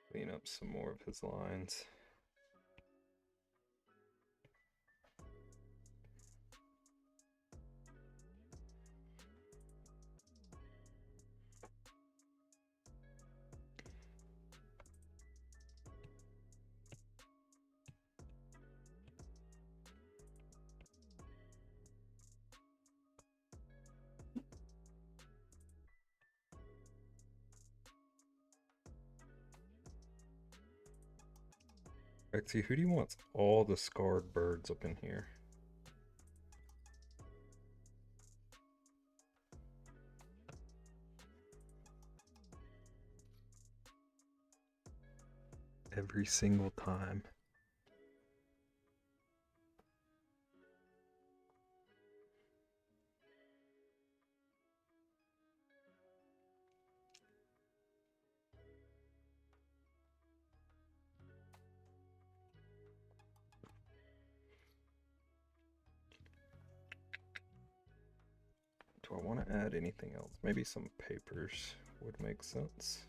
S1: Clean up some more of his lines. Rexy, who do you want all the scarred birds up in here? Every single time. Do I want to add anything else? Maybe some papers would make sense.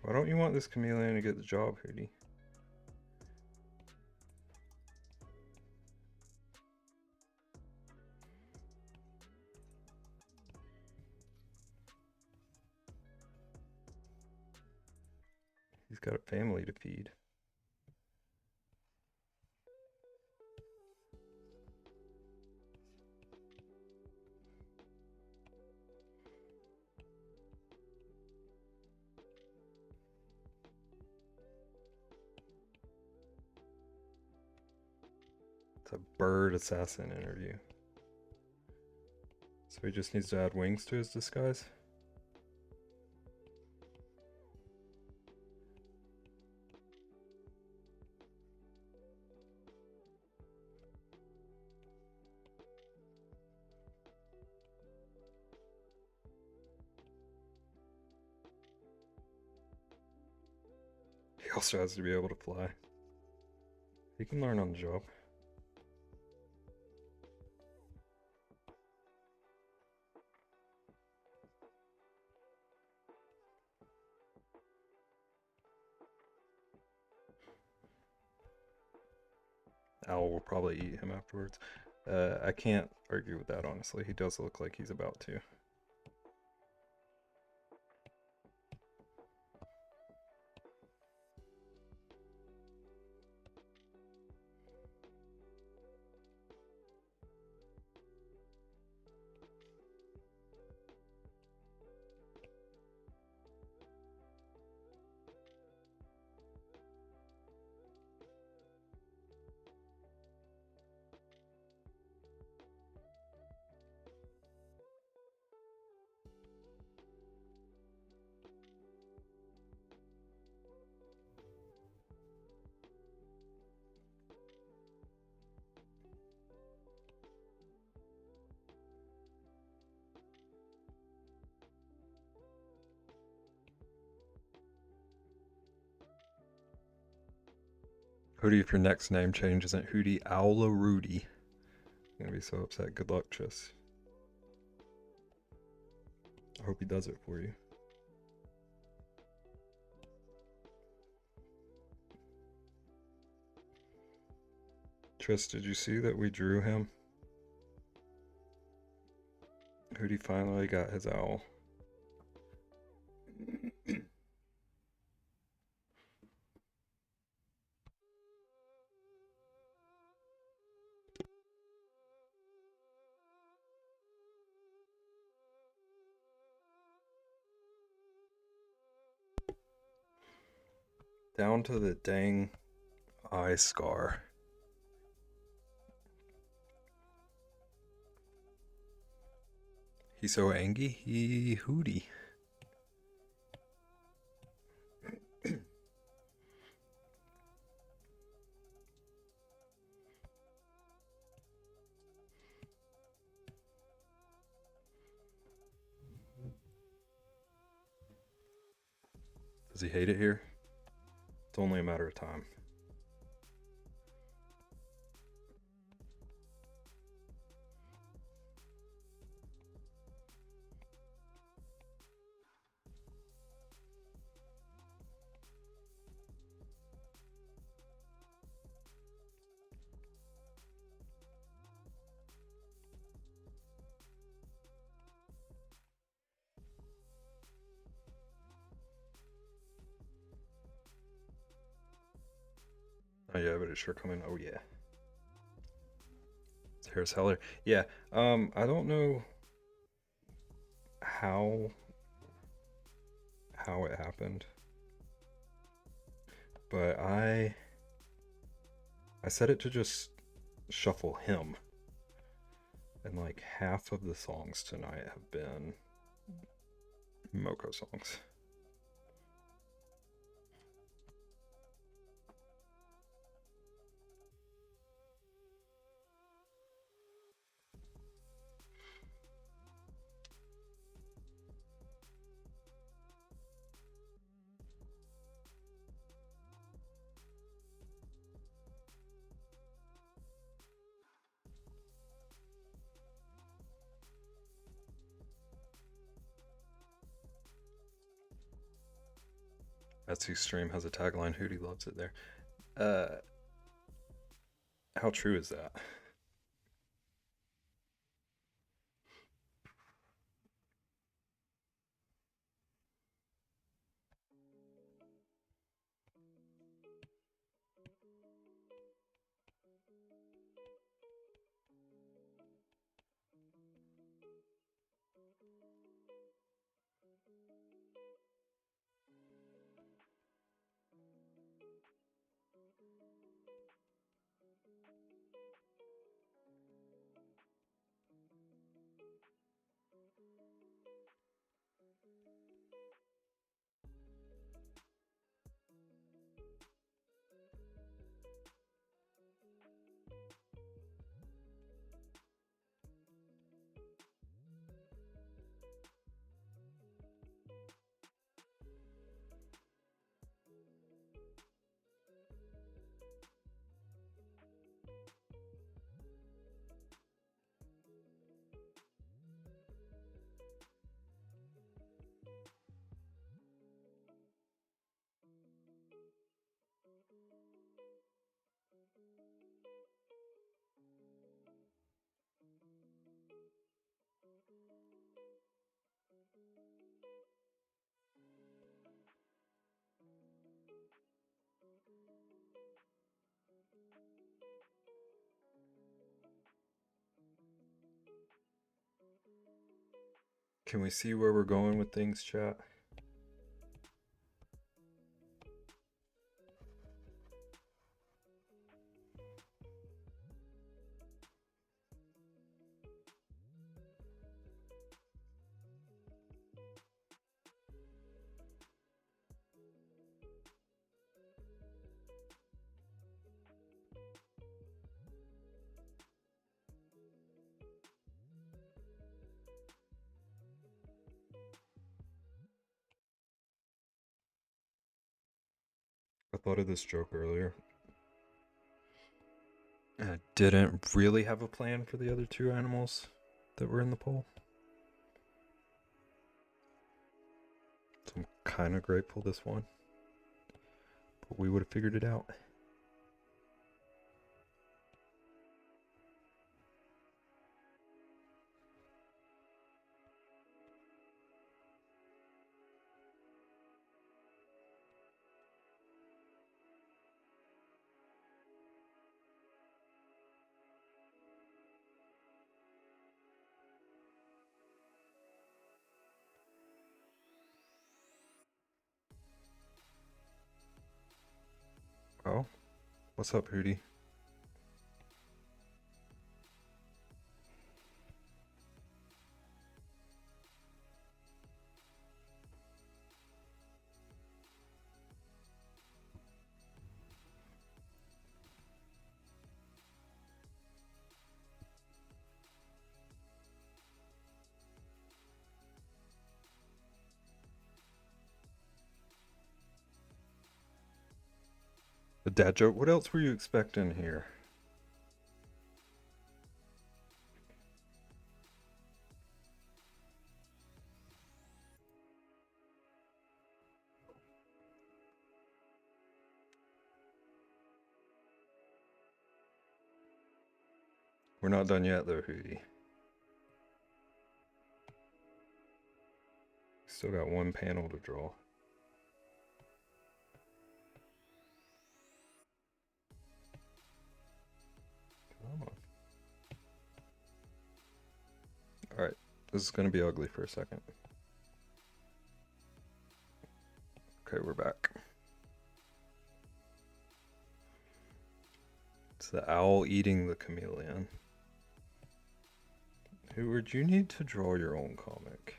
S1: Why don't you want this chameleon to get the job, Hootie? He's got a family to feed. It's a bird assassin interview. So he just needs to add wings to his disguise? He also has to be able to fly. He can learn on the job. Owl will probably eat him afterwards. I can't argue with that, honestly. He does look like he's about to. Hootie, if your next name change isn't Hootie Owla Rudy, I'm gonna be so upset. Good luck, Tris. I hope he does it for you. Tris, did you see that we drew him? Hootie finally got his owl. Down to the dang eye scar. He's so angry, he hooty. Does he hate it here? It's only a matter of time. Oh yeah, but it's sure coming. Oh yeah. It's Harris Heller. Yeah. I don't know how it happened, but I set it to just shuffle him, and like half of the songs tonight have been Moko songs. Etsy's stream has a tagline, Hootie loves it there. Uh, how true is that? Can we see where we're going with things, chat? I thought of this joke earlier. I didn't really have a plan for the other two animals that were in the poll. So I'm kind of grateful this one. But we would have figured it out. What's up, Hootie? The dad joke. What else were you expecting here? We're not done yet, though, Hootie. Still got one panel to draw. Come on. Alright, this is going to be ugly for a second. Okay, we're back. It's the owl eating the chameleon. Howard, you need to draw your own comic.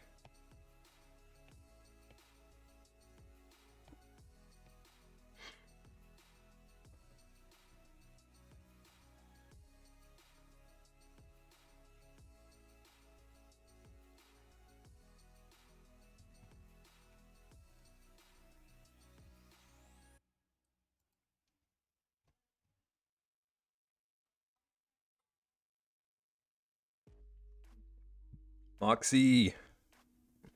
S1: Moxie,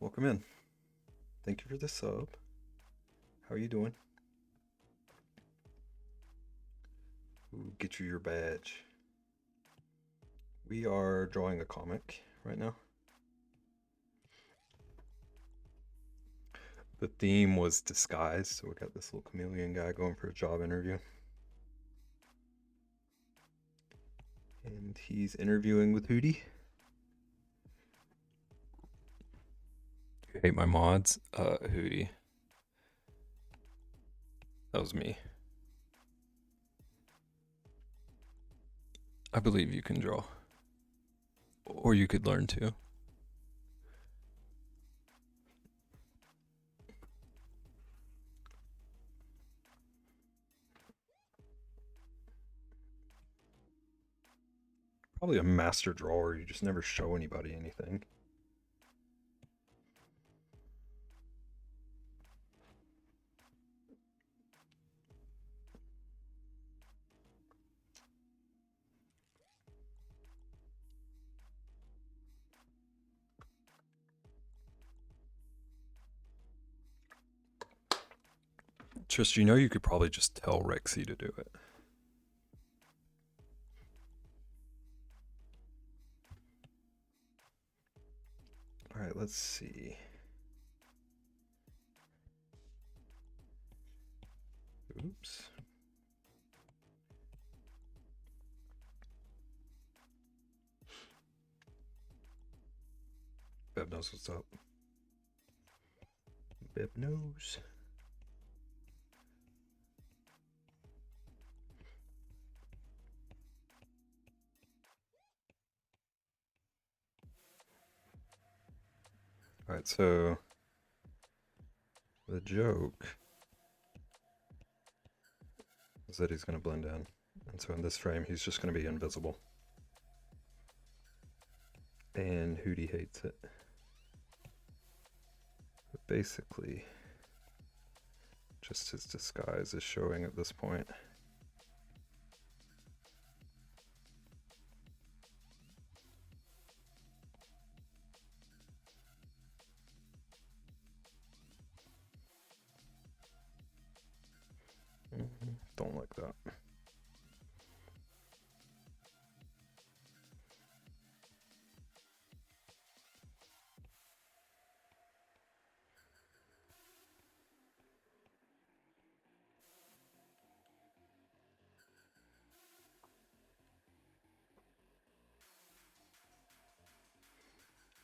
S1: welcome in. Thank you for the sub. How are you doing? Ooh, get you your badge. We are drawing a comic right now. The theme was disguise, so we got this little chameleon guy going for a job interview. And he's interviewing with Hootie. You hate my mods? Hootie. That was me. I believe you can draw. Or you could learn to. Probably a master drawer, you just never show anybody anything. Just, you know, you could probably just tell Rexy to do it. All right, let's see. Oops. Beb knows what's up. Beb knows. All right, so the joke is that he's going to blend in. And so in this frame, he's just going to be invisible. And Hootie hates it. But basically, just his disguise is showing at this point. Don't like that.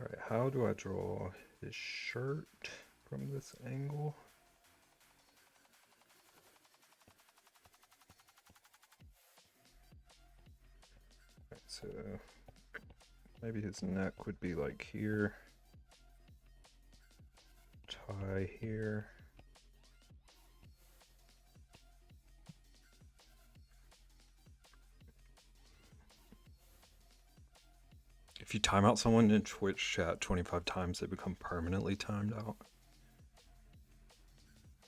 S1: All right, how do I draw his shirt from this angle? So maybe his neck would be like here, tie here. If you time out someone in Twitch chat 25 times, they become permanently timed out.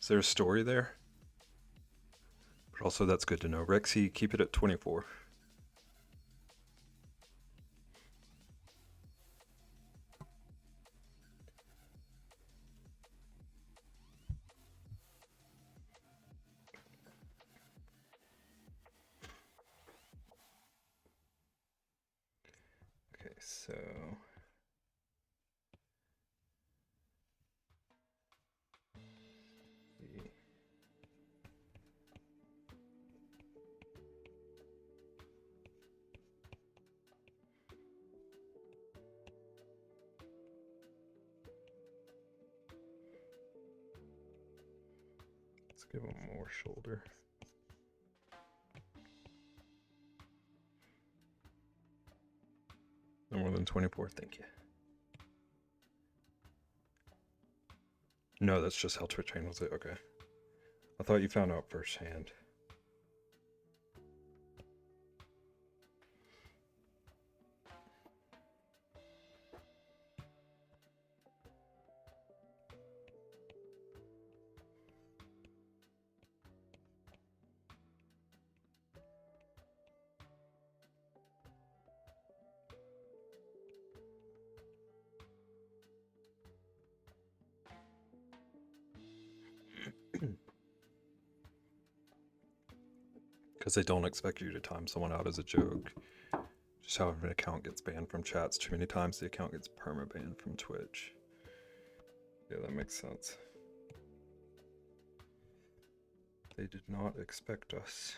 S1: Is there a story there? But also that's good to know. Rexy, keep it at 24. Okay, so let's give him more shoulder. No more than 24, thank you. No, that's just how Twitch handles it. Okay. I thought you found out firsthand. Because they don't expect you to time someone out as a joke. Just how if an account gets banned from chats too many times, the account gets perma-banned from Twitch. Yeah, that makes sense. They did not expect us.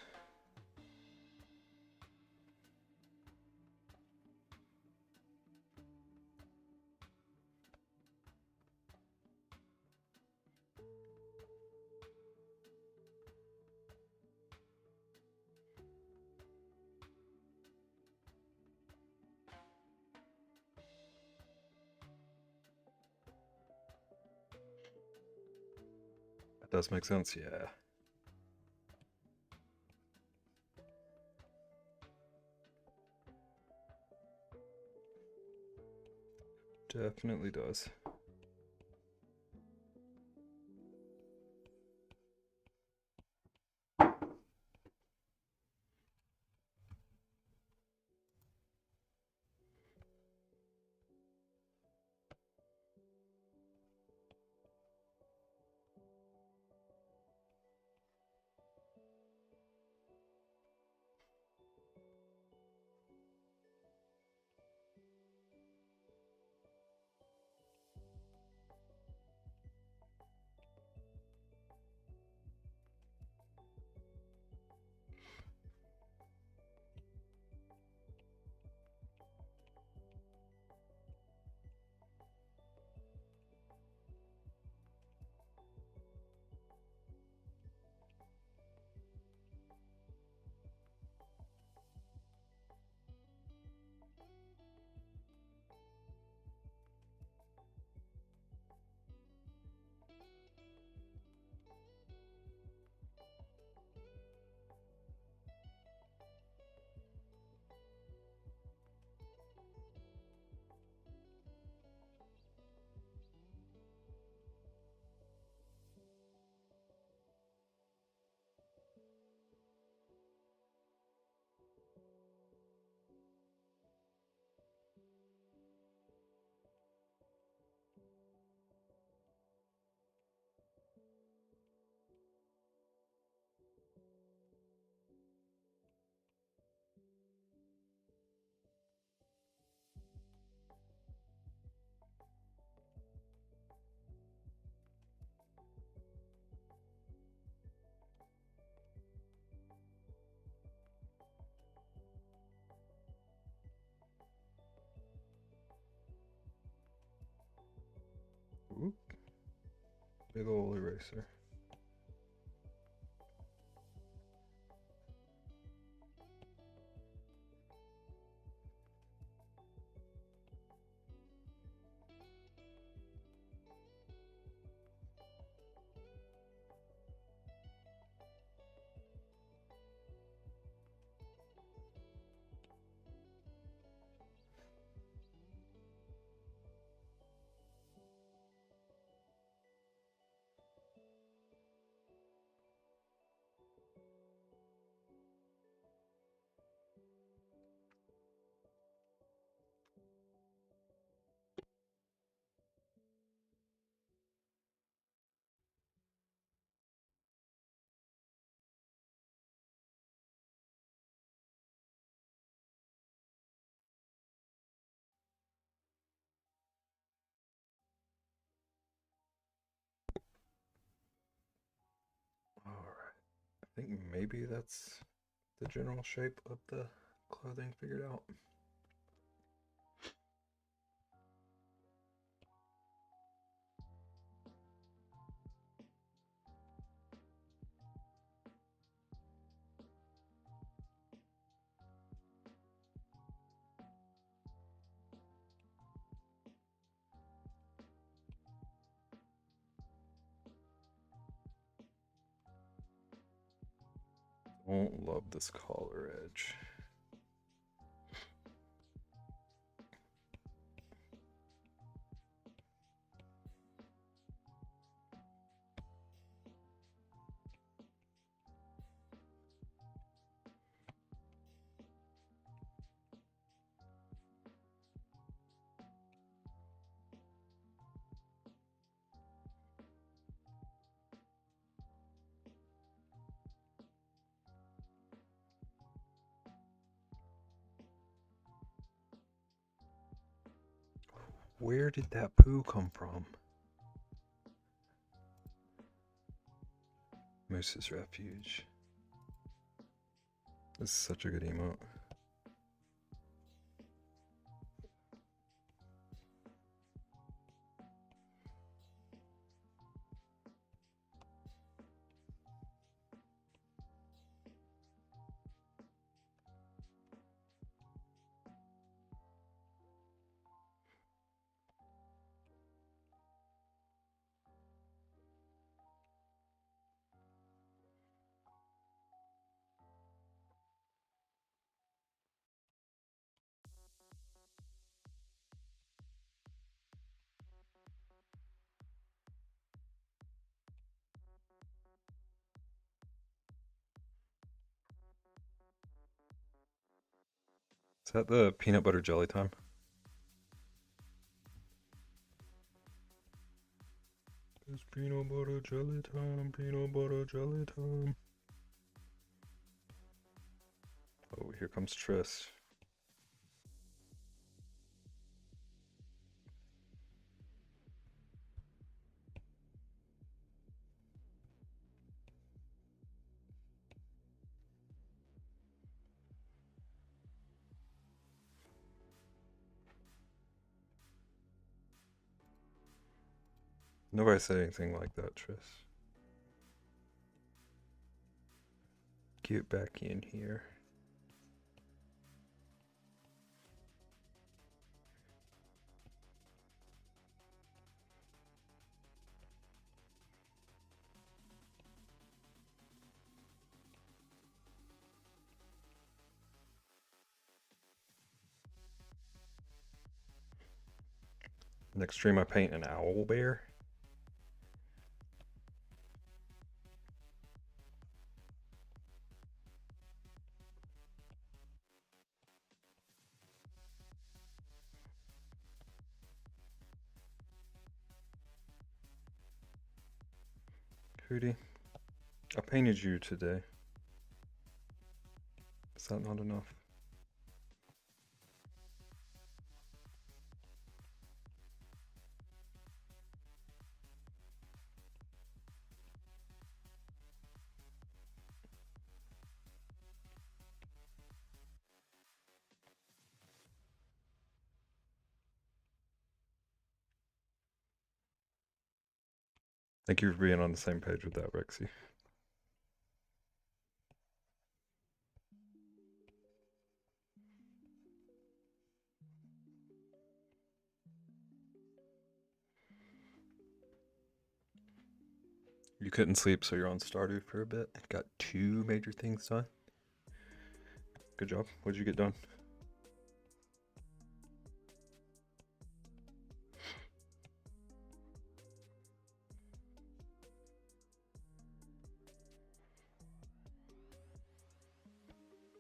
S1: That does make sense, yeah. Definitely does. Oop. Big ol' eraser. think maybe that's the general shape of the clothing figured out. Don't love this collar edge. Where did that poo come from? Moose's Refuge. This is such a good emote. Is that the peanut butter jelly time? It's peanut butter jelly time, peanut butter jelly time. Oh, here comes Triss. Nobody said anything like that, Triss. Get back in here. Next stream I paint an owl bear. Hootie, I painted you today. Is that not enough? Thank you for being on the same page with that, Rexy. You couldn't sleep, so you're on Stardew for a bit. Got 2 major things done. Good job. What'd you get done?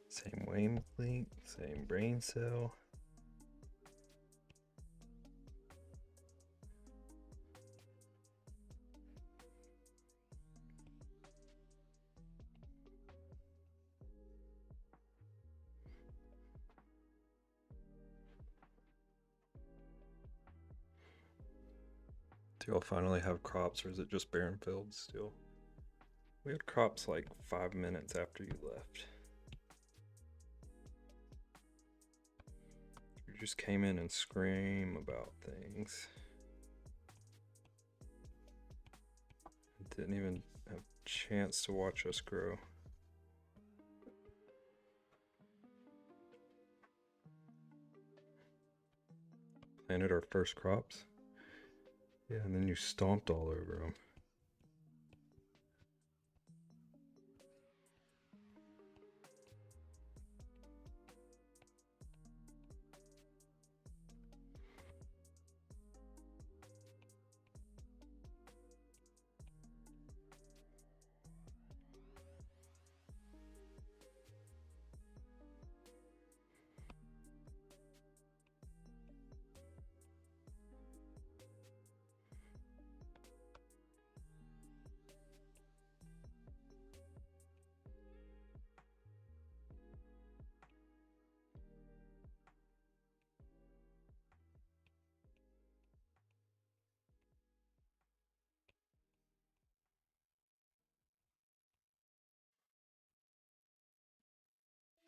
S1: Same wavelength, same brain cell. Do y'all finally have crops, or is it just barren fields still? We had crops like 5 minutes after you left. You just came in and scream about things. Didn't even have a chance to watch us grow. Planted our first crops. Yeah, and then you stomped all over them.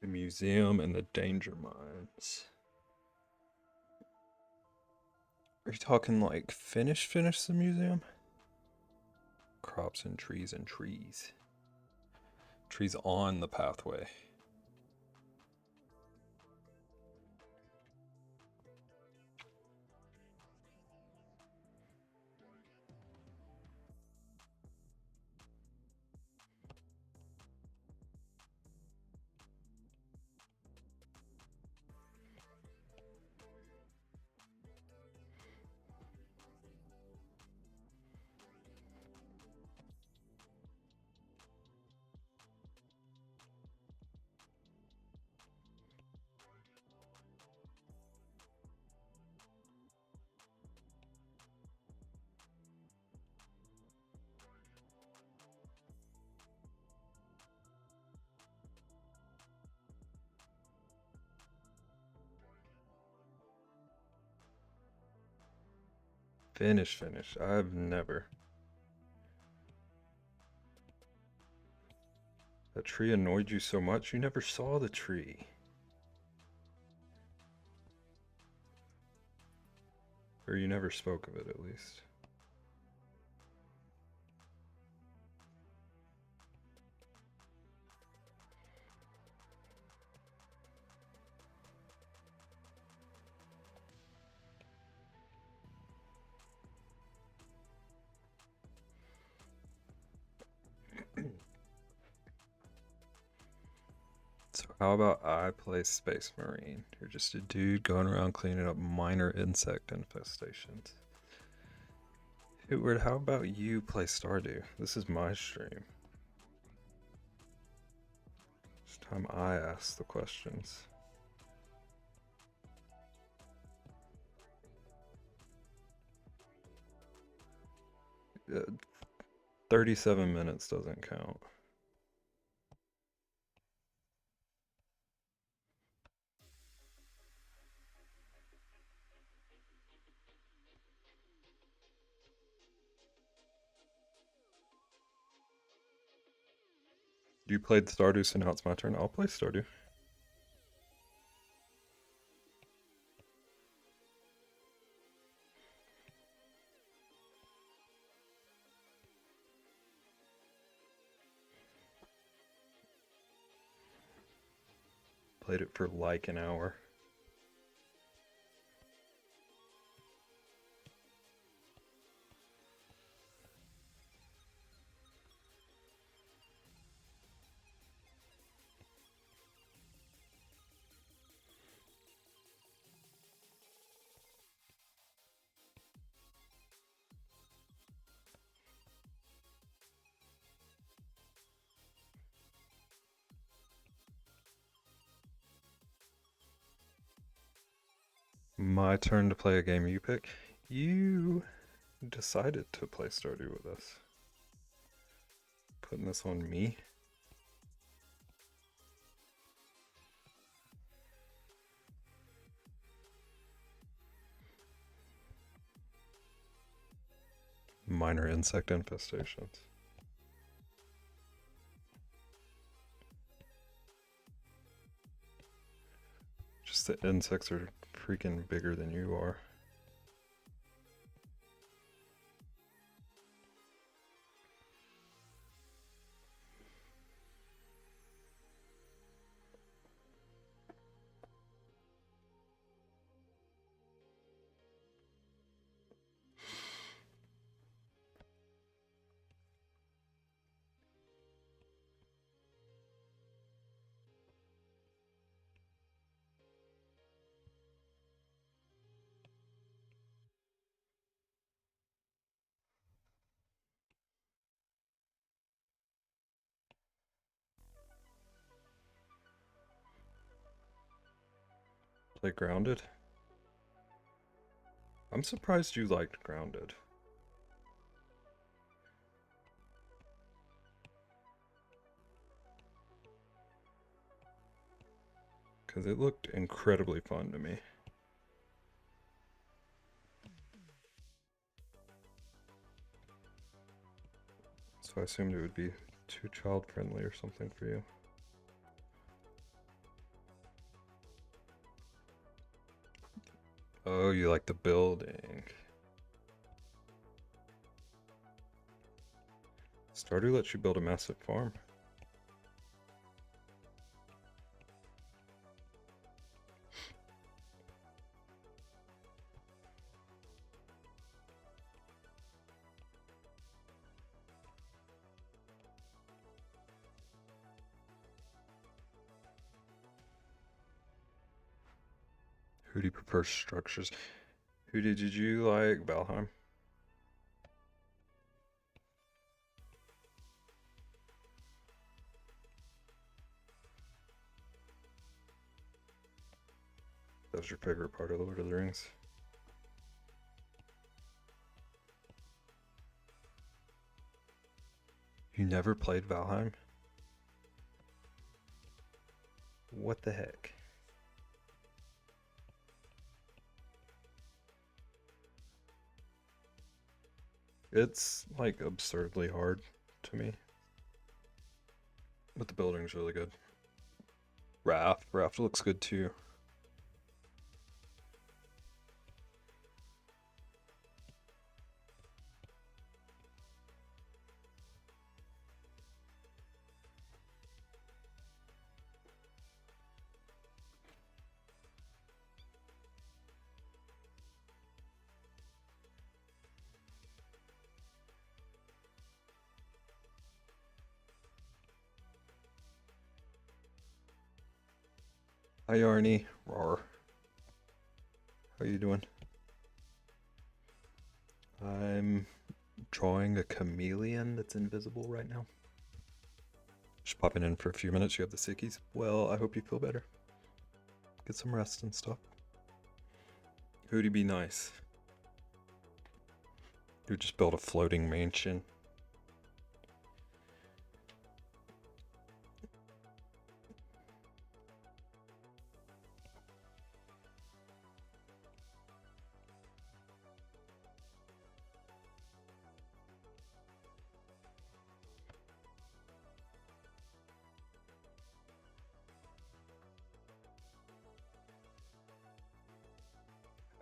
S1: The museum and the danger mines. Are you talking like finish the museum? Crops and trees and trees. Trees on the pathway. Finish. I've never. That tree annoyed you so much you never saw the tree. Or you never spoke of it, at least. So how about I play Space Marine? You're just a dude going around cleaning up minor insect infestations. Edward, how about you play Stardew? This is my stream. It's time I ask the questions. 37 minutes doesn't count. You played Stardew, so now it's my turn. I'll play Stardew. Played it for like an hour. My turn to play a game you pick. You decided to play Stardew with us. Putting this on me. Minor insect infestations. the insects are freaking bigger than you are. Play Grounded? I'm surprised you liked Grounded. Because it looked incredibly fun to me. So I assumed it would be too child-friendly or something for you. Oh, you like the building. Stardew lets you build a massive farm. Who do you prefer structures? Who did you like? Valheim? That was your favorite part of Lord of the Rings? You never played Valheim? What the heck? It's like absurdly hard to me. But the building's really good. Raft looks good too. Hi Arnie. Roar. How you doing? I'm drawing a chameleon that's invisible right now. Just popping in for a few minutes. You have the sickies? Well, I hope you feel better. Get some rest and stuff. Who'd be nice? You just build a floating mansion.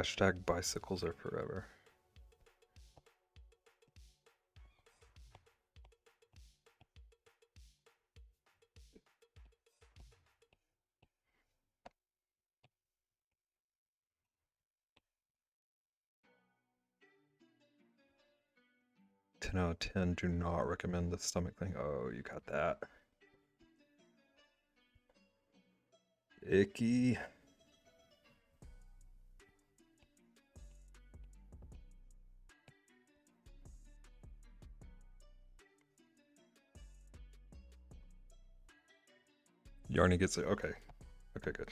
S1: Hashtag bicycles are forever. Ten out of 10, do not recommend the stomach thing. Oh, you got that. Icky. Yarny gets it. Okay. Okay, good.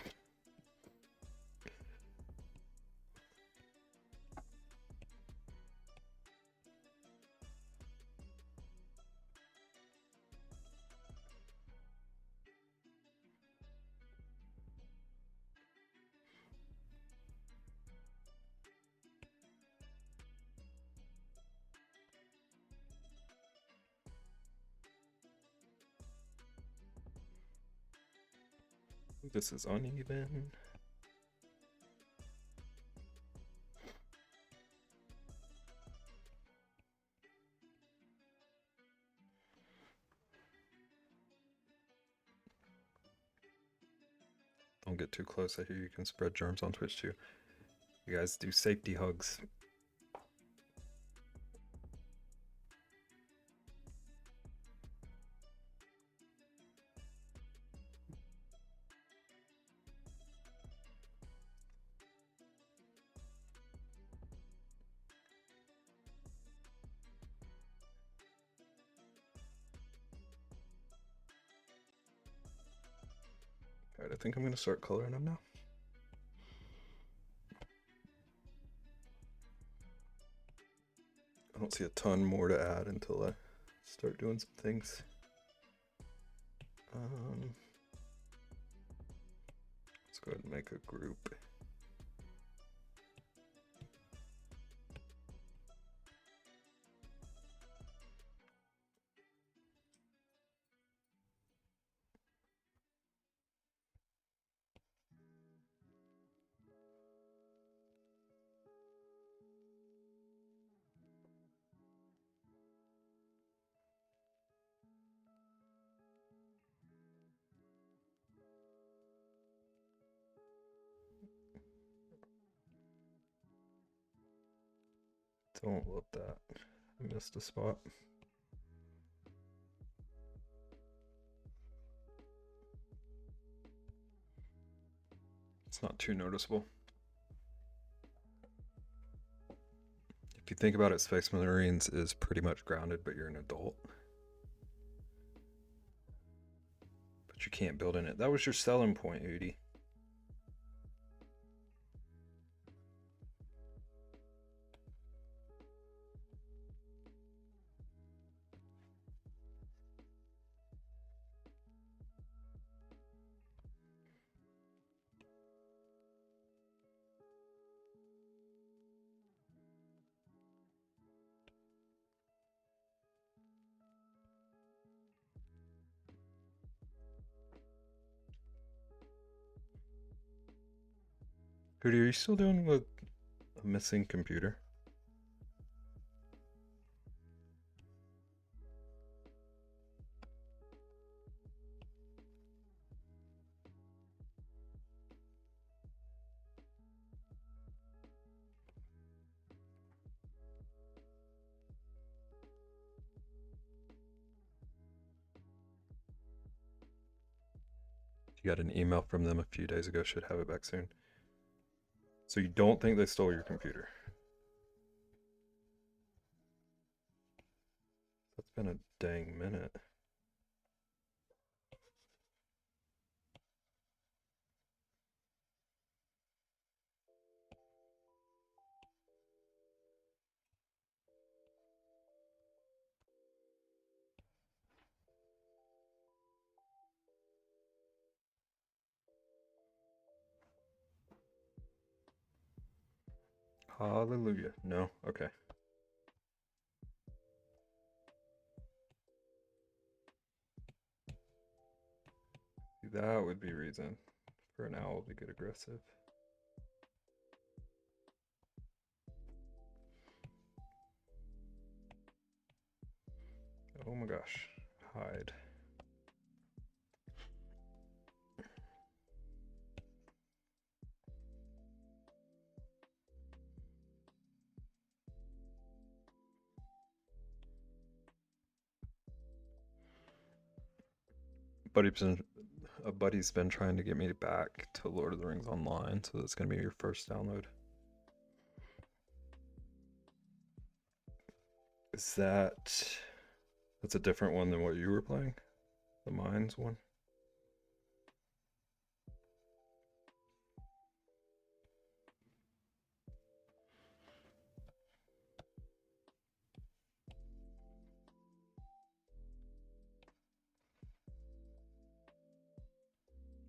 S1: This is uneven. Don't get too close. I hear you can spread germs on Twitch too. You guys do safety hugs. Alright, I think I'm going to start coloring them now. I don't see a ton more to add until I start doing some things. Let's go ahead and make a group. Don't love that. I missed a spot. It's not too noticeable. If you think about it, Space Marines is pretty much grounded, but you're an adult. But you can't build in it. That was your selling point, Udi. Udi, are you still doing with a missing computer? You got an email from them a few days ago, should have it back soon. So you don't think they stole your computer? That's been a dang minute. Hallelujah. No? Okay. That would be reason for an owl to get aggressive. Oh my gosh. Hide. A buddy's been trying to get me back to Lord of the Rings Online, so that's going to be your first download. Is that's a different one than what you were playing? The Mines one?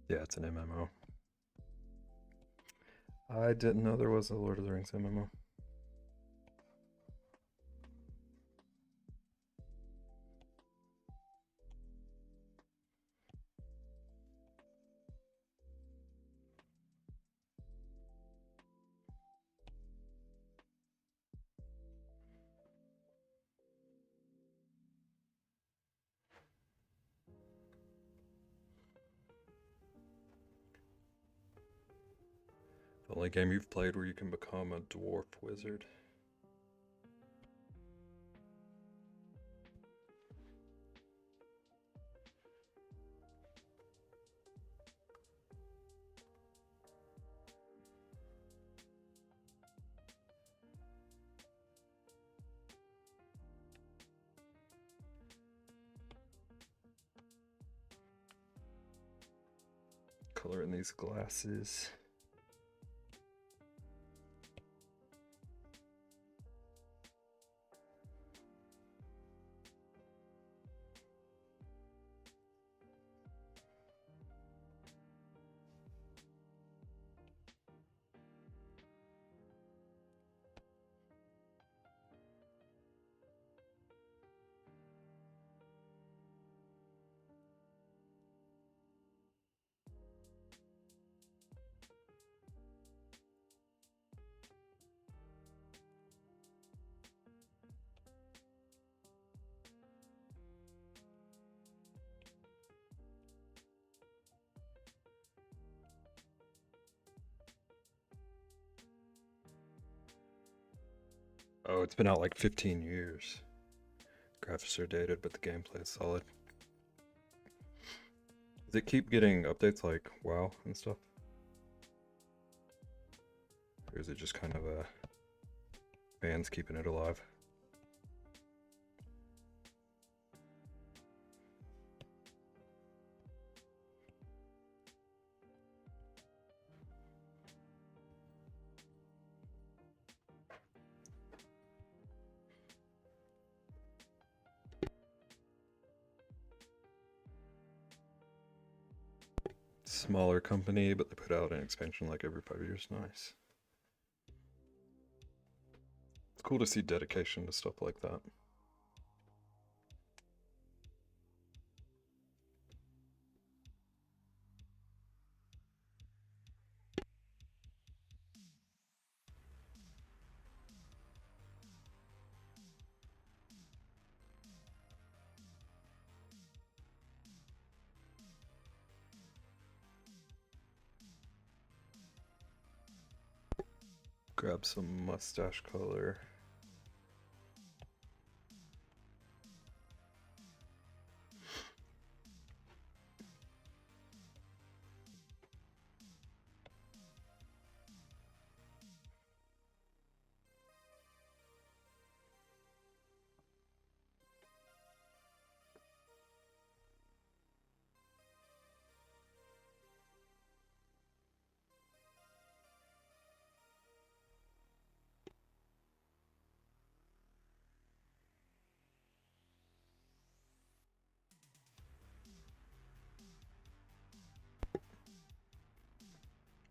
S1: Yeah, it's an MMO. I didn't know there was a Lord of the Rings MMO. only game you've played where you can become a dwarf wizard. Color in these glasses. Oh, it's been out like 15 years. Graphics are dated, but the gameplay is solid. Does it keep getting updates like WoW and stuff? Or is it just kind of fans keeping it alive? Smaller company, but they put out an expansion like every 5 years. Nice. It's cool to see dedication to stuff like that. Grab some mustache color.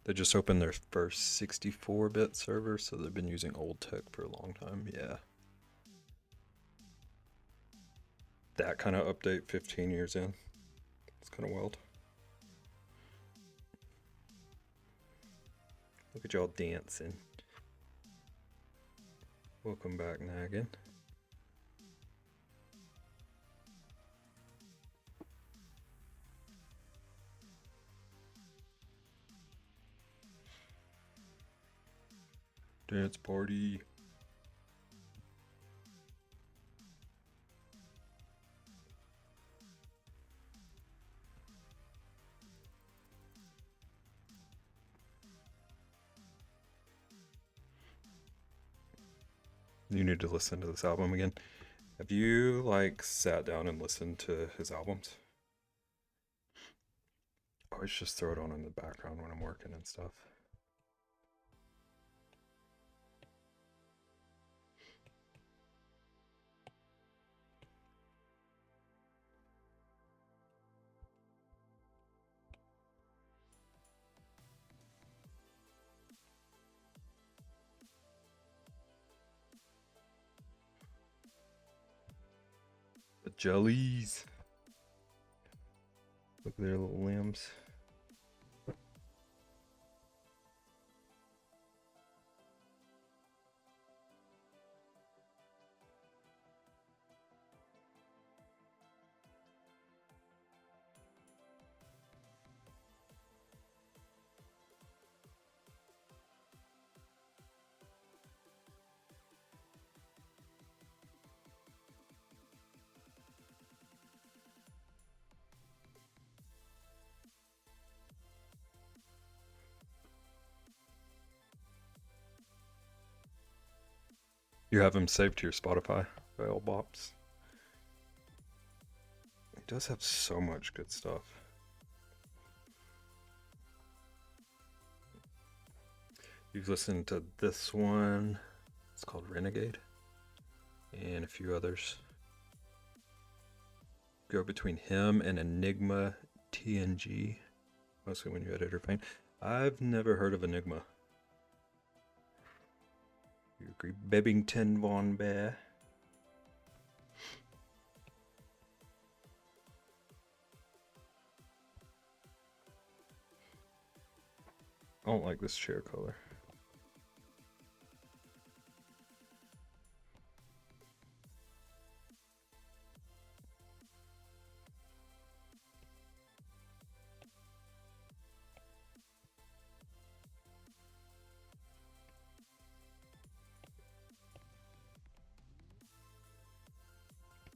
S1: They just opened their first 64-bit server, so they've been using old tech for a long time. Yeah. That kind of update 15 years in. It's kind of wild. Look at y'all dancing. Welcome back, Naggin. Dance party. You need to listen to this album again. Have you like sat down and listened to his albums? I always just throw it on in the background when I'm working and stuff. The jellies. Look at their little limbs. You have him saved to your Spotify, Vale Bops. He does have so much good stuff. You've listened to this one. It's called Renegade. And a few others. Go between him and Enigma TNG. Mostly when you edit or paint. I've never heard of Enigma. You agree? Bebbington Von Bear. I don't like this chair color.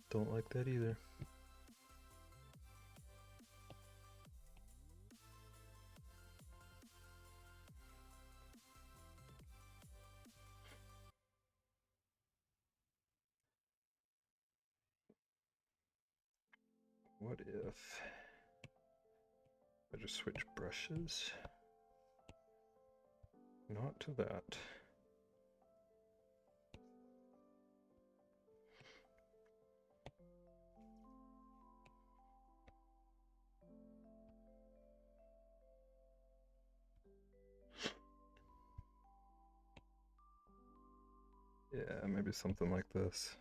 S1: Don't like that either. What if I just switch brushes? Not to that. Yeah, maybe something like this.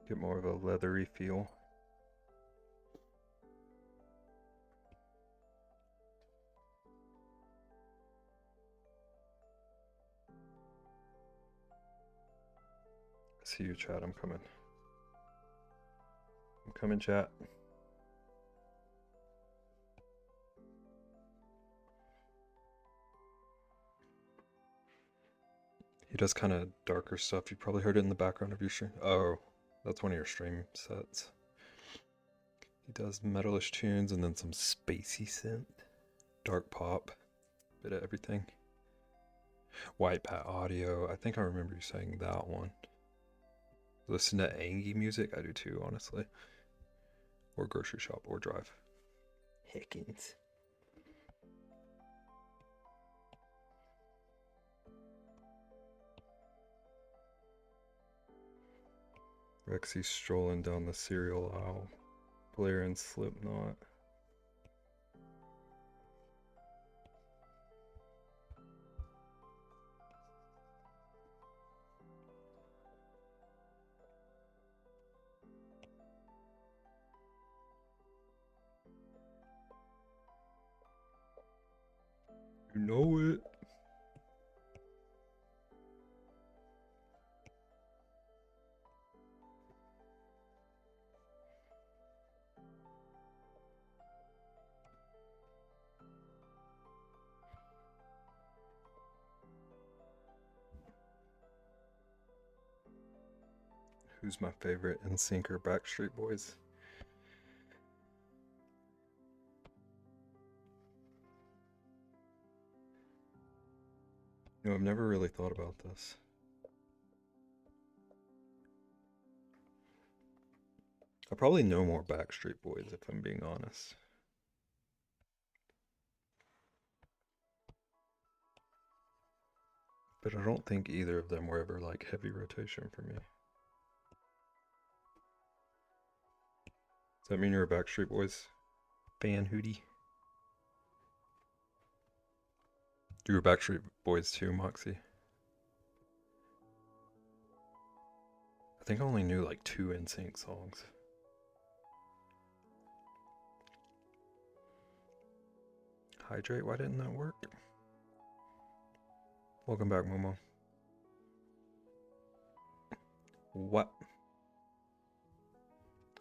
S1: Get more of a leathery feel. See you, chat. I'm coming. I'm coming, chat. He does kind of darker stuff. You probably heard it in the background of your stream. Oh, that's one of your stream sets. He does metalish tunes and then some spacey synth. Dark pop. Bit of everything. White Pat Audio. I think I remember you saying that one. Listen to Angie music? I do too, honestly. Or grocery shop or drive. Hickens. Rexy strolling down the cereal aisle. Blair and Slipknot. You know it. Who's my favorite NSYNC or Backstreet Boys? You know, I've never really thought about this. I probably know more Backstreet Boys if I'm being honest. But I don't think either of them were ever like heavy rotation for me. Does that mean you're a Backstreet Boys fan, Hootie? You were Backstreet Boys too, Moxie? I think I only knew like 2 NSYNC songs. Hydrate, why didn't that work? Welcome back, Momo. What?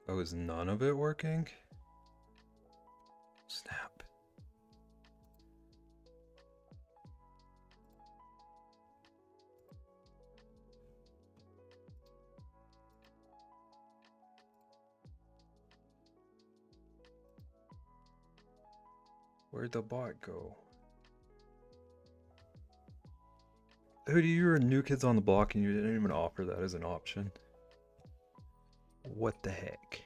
S1: Oh, is none of it working? Snap. Where'd the bot go? Dude, you were New Kids on the Block and you didn't even offer that as an option. What the heck?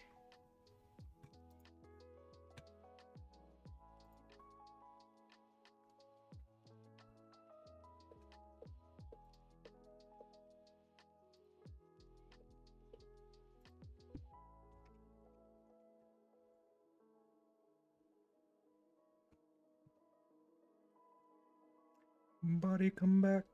S1: Buddy, come back.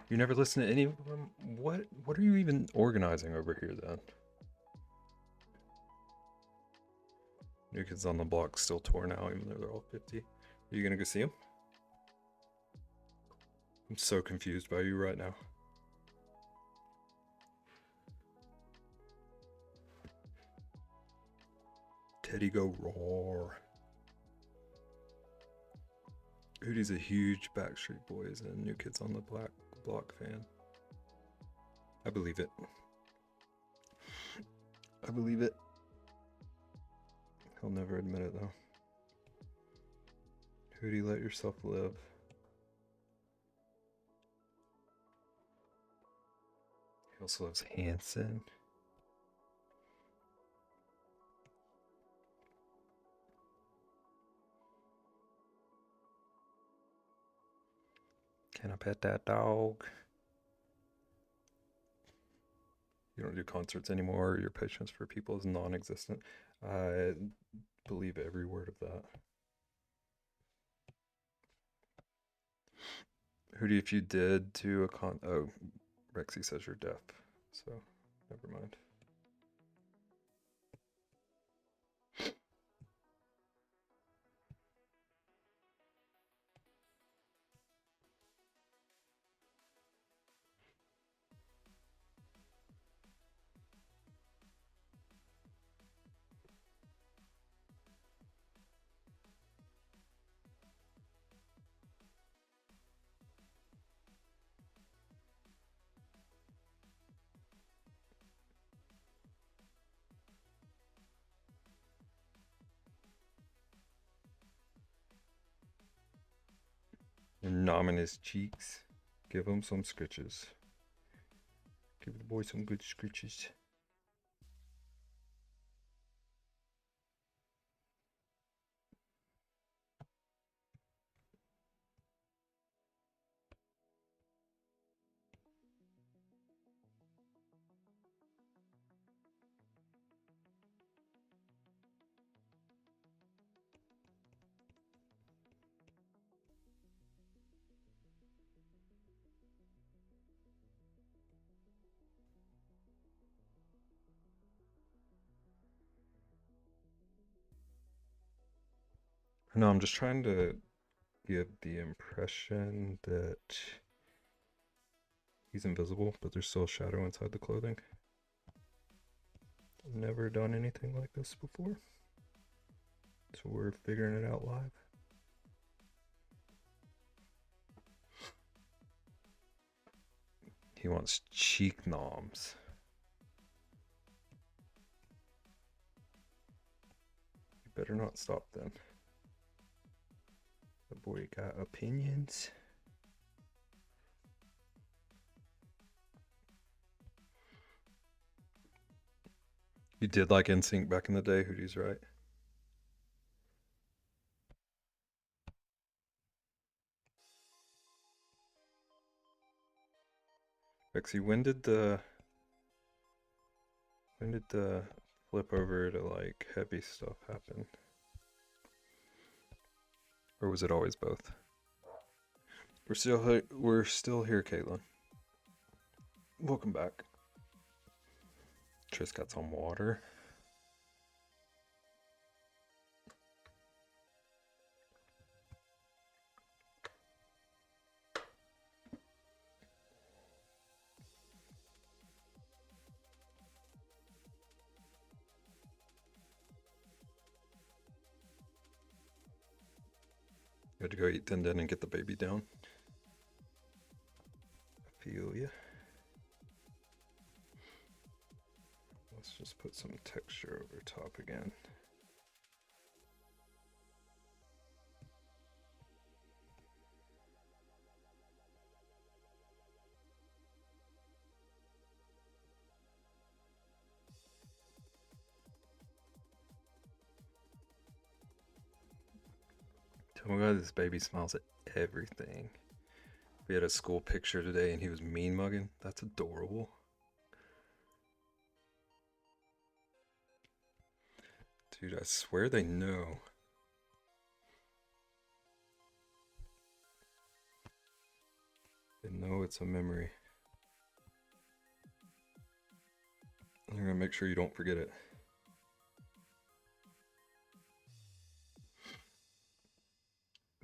S1: You never listen to any of them? What are you even organizing over here then? New Kids on the Block still tour now, even though they're all 50. Are you gonna go see them? I'm so confused by you right now. Teddy go roar. Hootie's a huge Backstreet Boys and New Kids on the Block fan. I believe it. I believe it. He'll never admit it though. Hootie, let yourself live. He also loves Hanson. Can I pet that dog? You don't do concerts anymore. Your patience for people is non-existent. I believe every word of that. Hootie, if you did do a oh, Rexy says you're deaf, so never mind. You're numbing his cheeks. Give him some scritches. Give the boy some good scritches. No, I'm just trying to give the impression that he's invisible, but there's still a shadow inside the clothing. I've never done anything like this before, so we're figuring it out live. He wants cheek noms. You better not stop then. The boy got opinions. You did like NSYNC back in the day, Hootie's right. Rexy, when did the flip over to like heavy stuff happen? Or was it always both? We're still here, Caitlin. Welcome back. Tris got some water. Good to go eat then and get the baby down. I feel ya. Let's just put some texture over top again. Oh my god, this baby smiles at everything. We had a school picture today and he was mean mugging. That's adorable. Dude, I swear they know. They know it's a memory. I'm gonna make sure you don't forget it.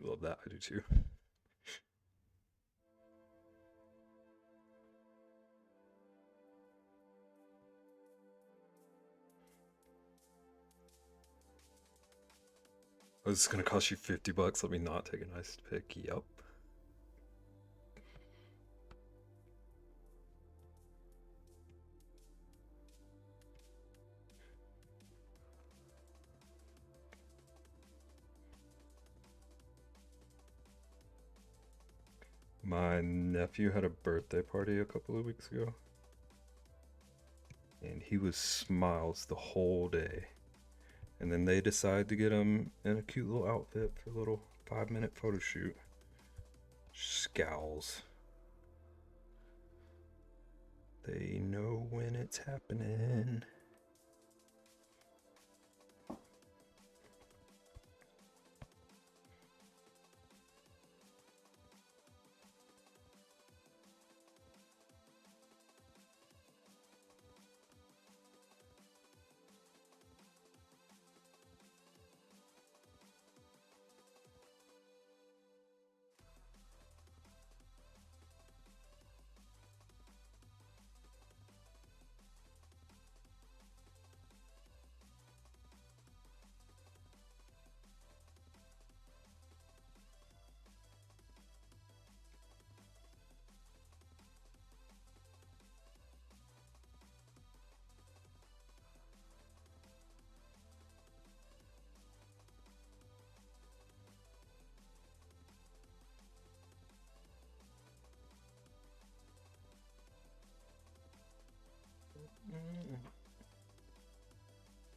S1: Love that, I do too. Oh, this is gonna cost you 50 bucks. Let me not take a nice pic. Yup. My nephew had a birthday party a couple of weeks ago. And he was smiles the whole day. And then they decide to get him in a cute little outfit for a little 5-minute photo shoot. Scowls. They know when it's happening.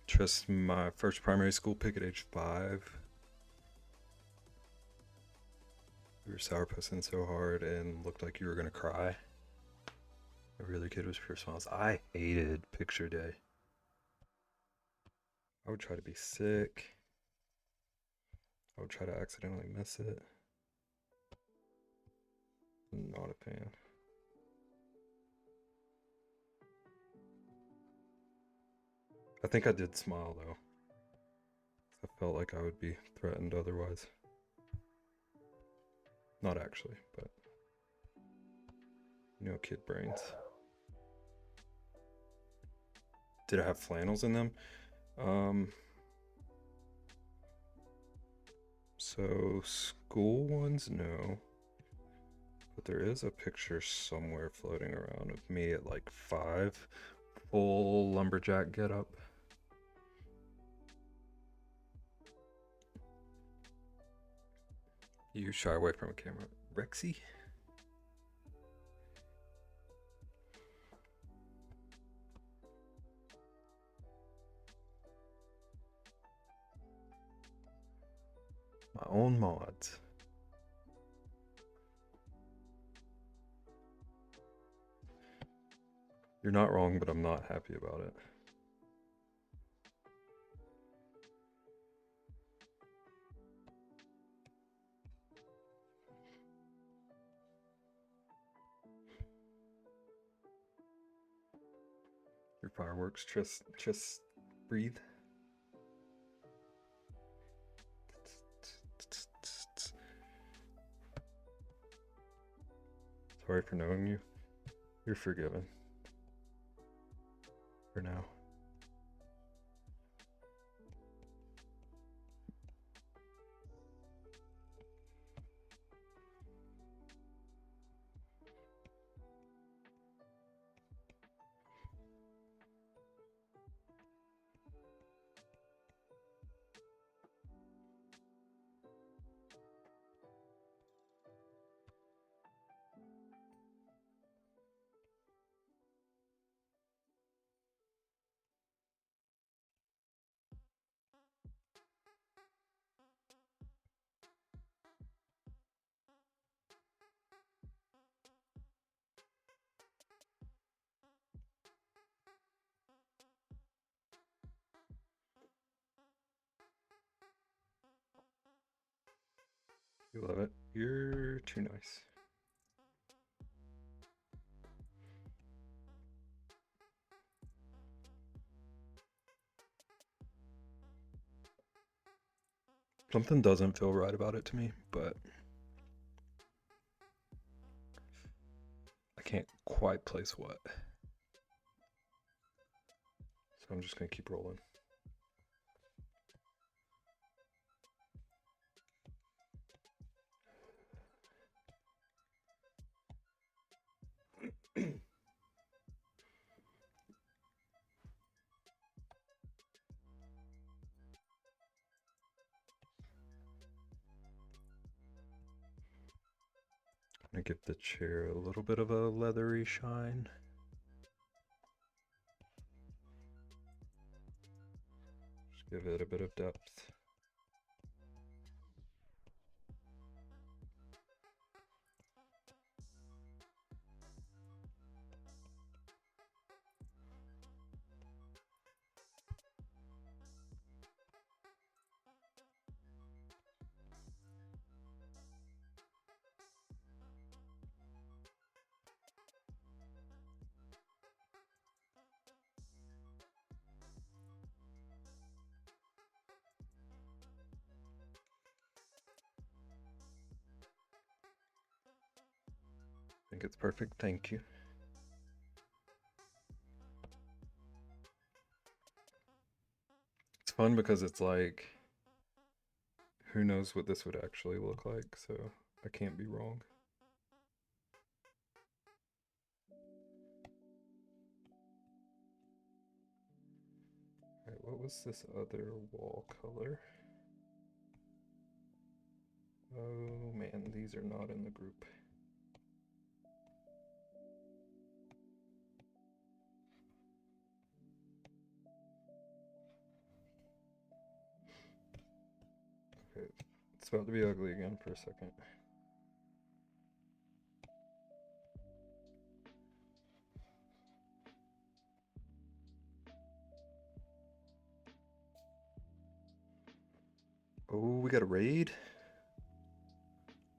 S1: Just my first primary school pick at age 5. You were sourpussing so hard and looked like you were gonna cry. Every other kid was pure smiles. I hated picture day. I would try to be sick. I would try to accidentally miss it. Not a fan. I think I did smile though. I felt like I would be threatened otherwise. Not actually, but you know, kid brains. Did I have flannels in them? So school ones, no. But there is a picture somewhere floating around of me at like 5, full lumberjack getup. You shy away from a camera. Rexy? My own mods. You're not wrong, but I'm not happy about it. Your fireworks, just breathe. Sorry for knowing you. You're forgiven. For now. You love it. You're too nice. Something doesn't feel right about it to me, but I can't quite place what. So I'm just gonna keep rolling. I'm gonna give the chair a little bit of a leathery shine. Just give it a bit of depth. I think it's perfect, thank you. It's fun because it's like, who knows what this would actually look like, so I can't be wrong. Alright, what was this other wall color? Oh man, these are not in the group. Okay, it's about to be ugly again for a second. Oh, we got a raid.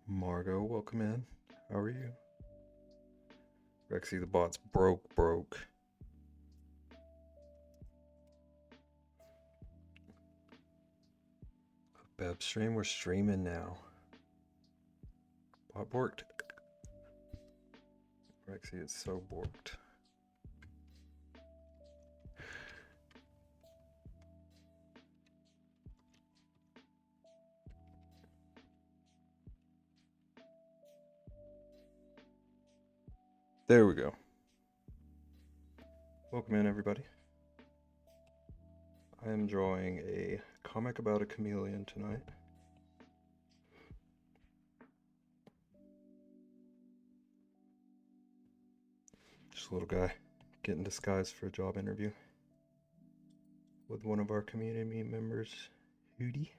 S1: Margot, welcome in. How are you? Rexy, the bot's broke. Beb stream, we're streaming now. Bot borked. Rexy is so borked. There we go. Welcome in, everybody. I am drawing a comic about a chameleon tonight. Just a little guy getting disguised for a job interview with one of our community members, Hootie.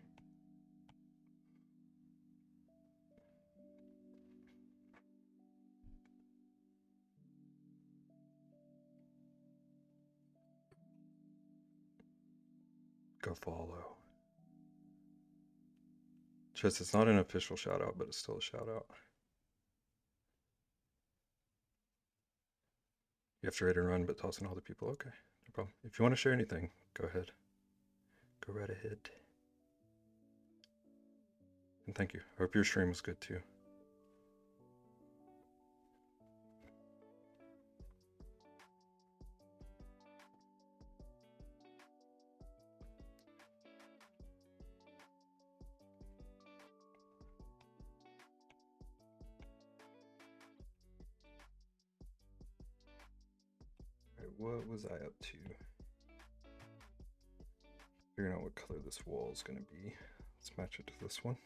S1: Go follow. Just, it's not an official shout out, but it's still a shout out. You have to rate and run, but tossing other people. Okay, no problem. If you want to share anything, go ahead. Go right ahead. And thank you. I hope your stream was good too. All right, what was I up to? Figuring out what color this wall is going to be. Let's match it to this one.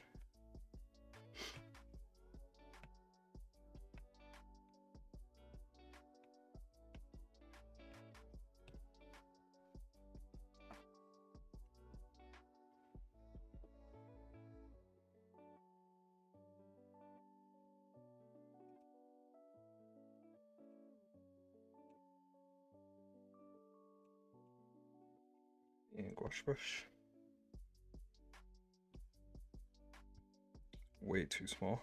S1: And gouache brush. way too small.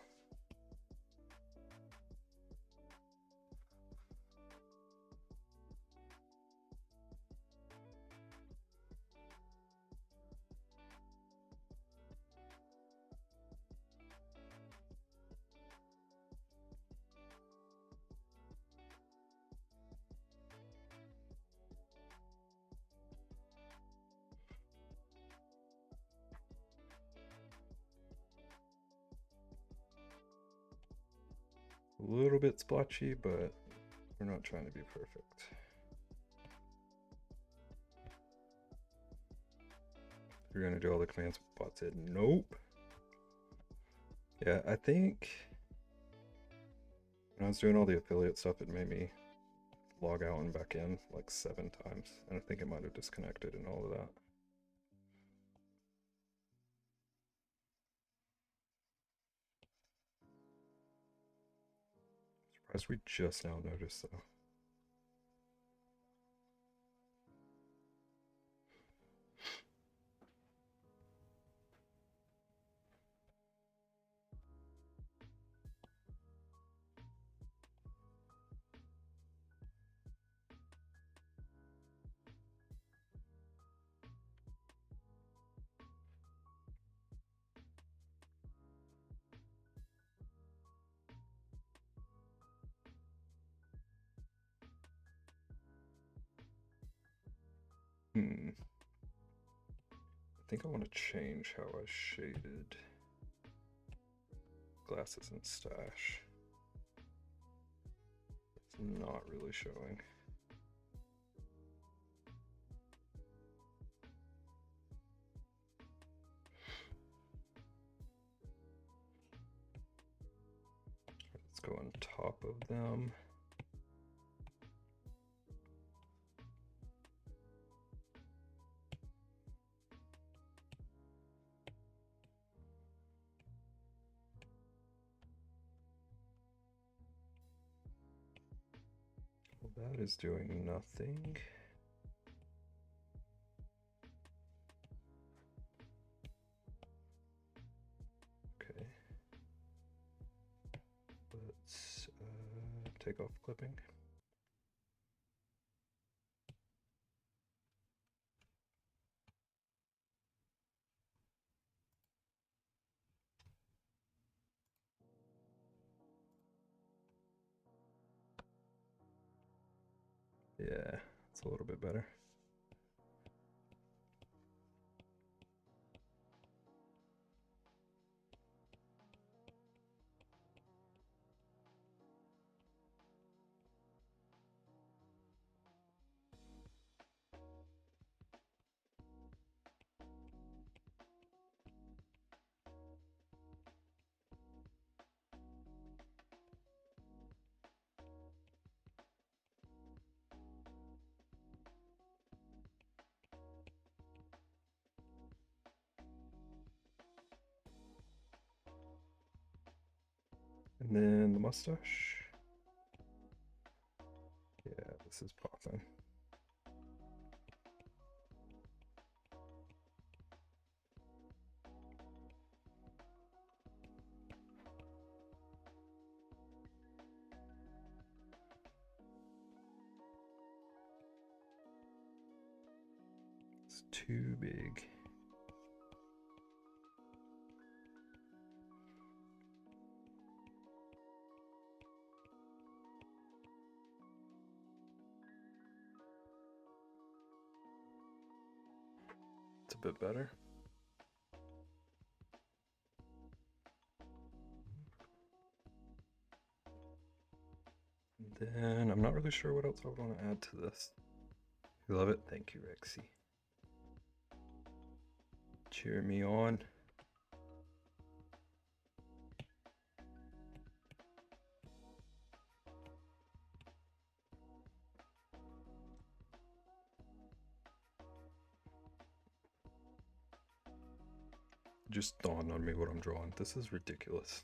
S1: A little bit splotchy, but we're not trying to be perfect. You're gonna do all the commands, bot said nope. Yeah, I think when I was doing all the affiliate stuff, it made me log out and back in like 7 times, and I think it might have disconnected and all of that. Surprised we just now noticed though. I think I want to change how I shaded glasses and stash. It's not really showing. Let's go on top of them. Well, that is doing nothing. Okay. Let's take off clipping. Yeah, it's a little bit better. And then the mustache. Yeah, this is popping. It's too big. It's a bit better. And then I'm not really sure what else I would want to add to this. You love it? Thank you, Rexy. Cheer me on. Just dawned on me what I'm drawing. This is ridiculous.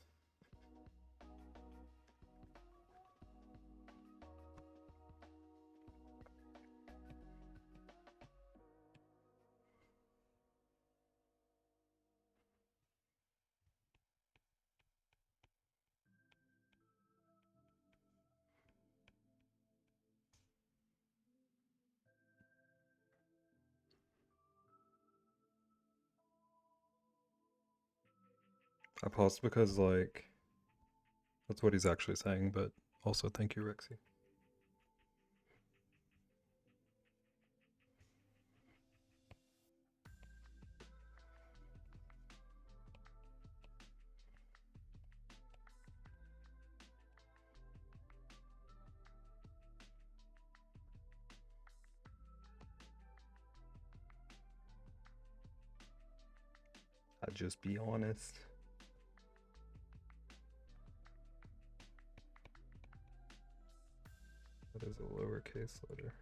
S1: I paused because, like, that's what he's actually saying, but also thank you, Rexy. I'll just be honest. That is a lowercase letter.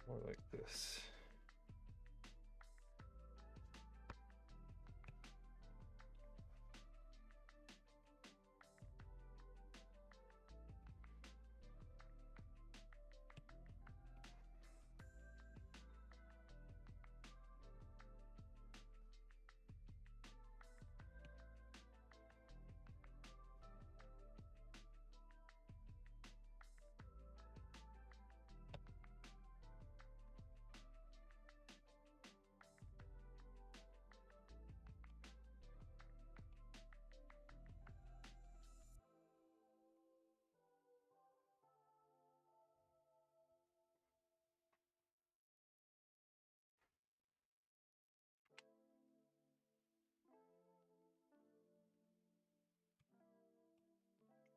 S1: More like this.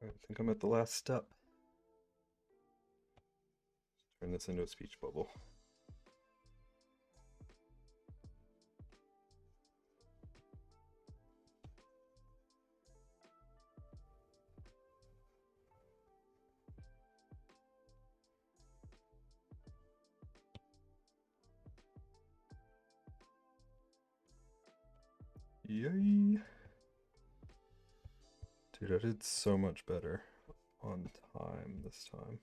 S1: I think I'm at the last step. Turn this into a speech bubble. Yay! Dude, I did so much better on time this time.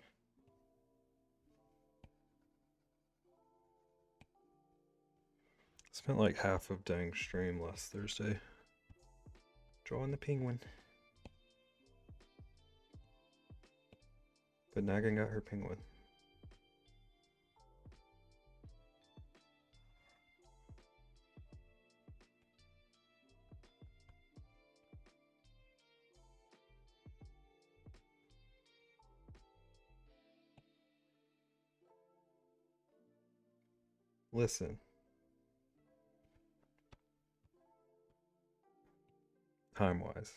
S1: Spent like half of dang stream last Thursday drawing the penguin. But Nagan got her penguin. Listen. Time-wise.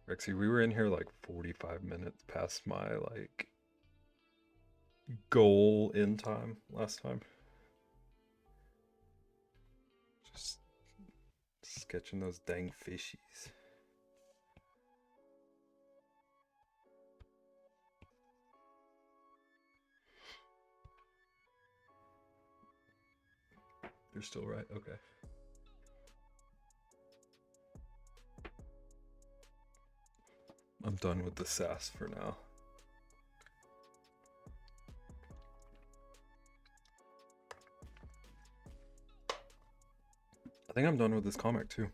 S1: Rexy, we were in here like 45 minutes past my like goal in time last time. Just sketching those dang fishies. You're still right, okay. I'm done with the sass for now. I think I'm done with this comic too.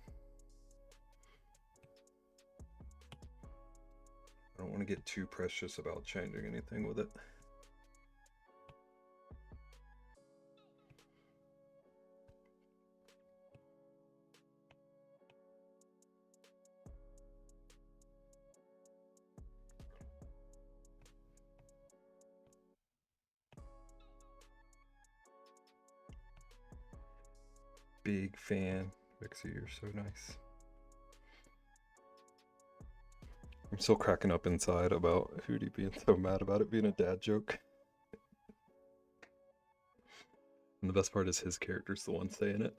S1: I don't want to get too precious about changing anything with it. big fan. Vixie, you're so nice. I'm still cracking up inside about Hootie being so mad about it being a dad joke. And the best part is his character's the one saying it.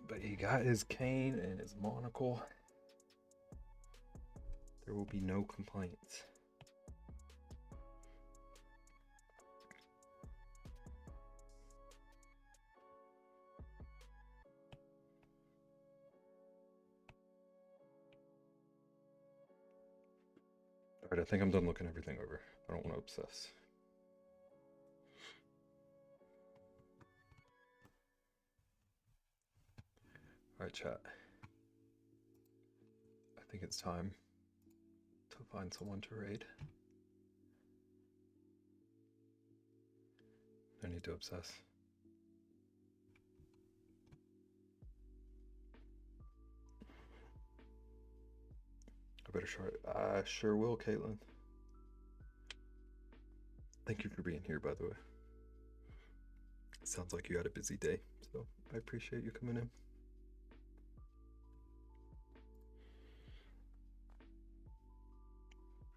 S1: But he got his cane and his monocle. There will be no complaints. Alright, I think I'm done looking everything over. I don't want to obsess. Alright, chat. I think it's time to find someone to raid. No need to obsess. I better try it. I sure will, Caitlin. Thank you for being here, by the way. It sounds like you had a busy day, so I appreciate you coming in.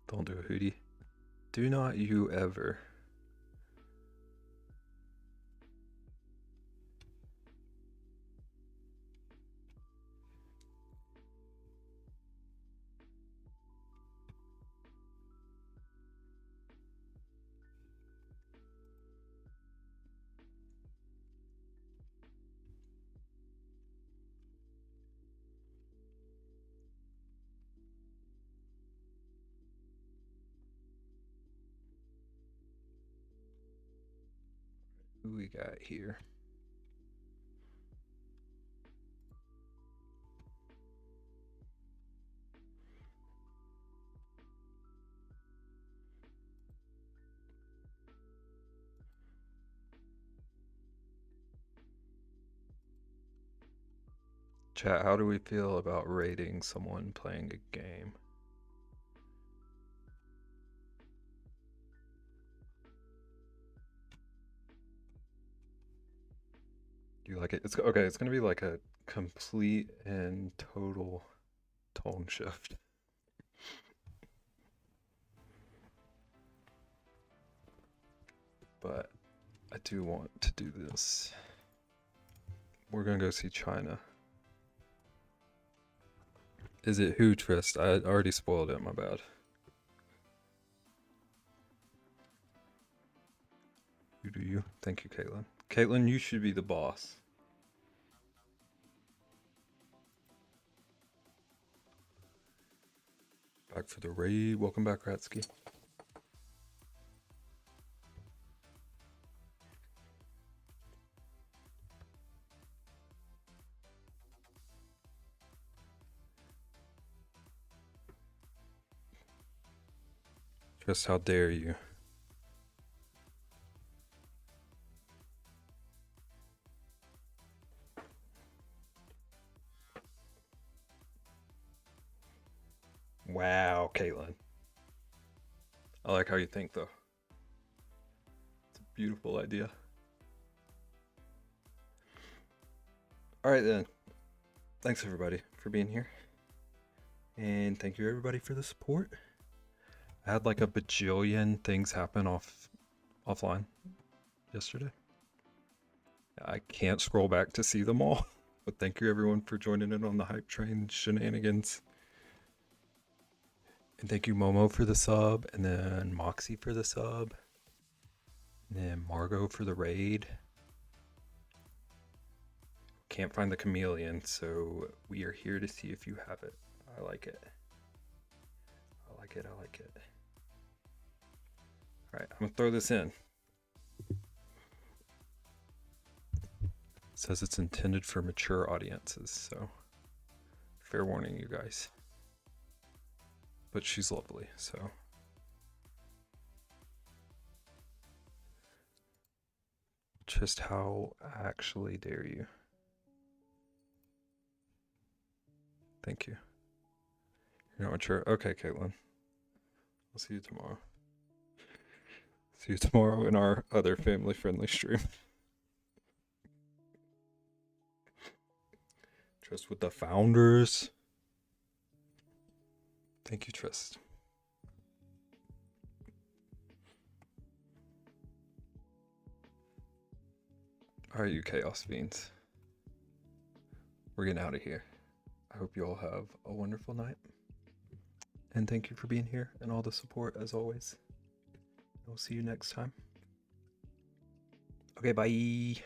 S1: Don't do a Hootie. Do not you ever. Who we got here? Chat, how do we feel about rating someone playing a game? Do you like it? It's okay. It's gonna be like a complete and total tone shift. But I do want to do this. We're gonna go see China. Is it who, Trist? I already spoiled it, my bad. You do you. Thank you, Caitlin. Caitlin, you should be the boss. Back for the raid. Welcome back, Ratsky. Just how dare you? Wow, Caitlin. I like how you think, though. It's a beautiful idea. Alright then. Thanks everybody for being here. And thank you everybody for the support. I had like a bajillion things happen offline yesterday. I can't scroll back to see them all. But thank you everyone for joining in on the hype train shenanigans. And thank you Momo for the sub, and then Moxie for the sub, and then Margot for the raid. Can't find the chameleon, so we are here to see if you have it. I like it. I like it, I like it. Alright, I'm gonna throw this in. It says it's intended for mature audiences, so fair warning, you guys. But she's lovely, so. Just how actually dare you? Thank you. You're not mature. Okay, Caitlin. I'll see you tomorrow. See you tomorrow in our other family-friendly stream. Trust with the founders. Thank you, Trust. All right, you Chaos Fiends. We're getting out of here. I hope you all have a wonderful night. And thank you for being here and all the support as always. We'll see you next time. Okay, bye.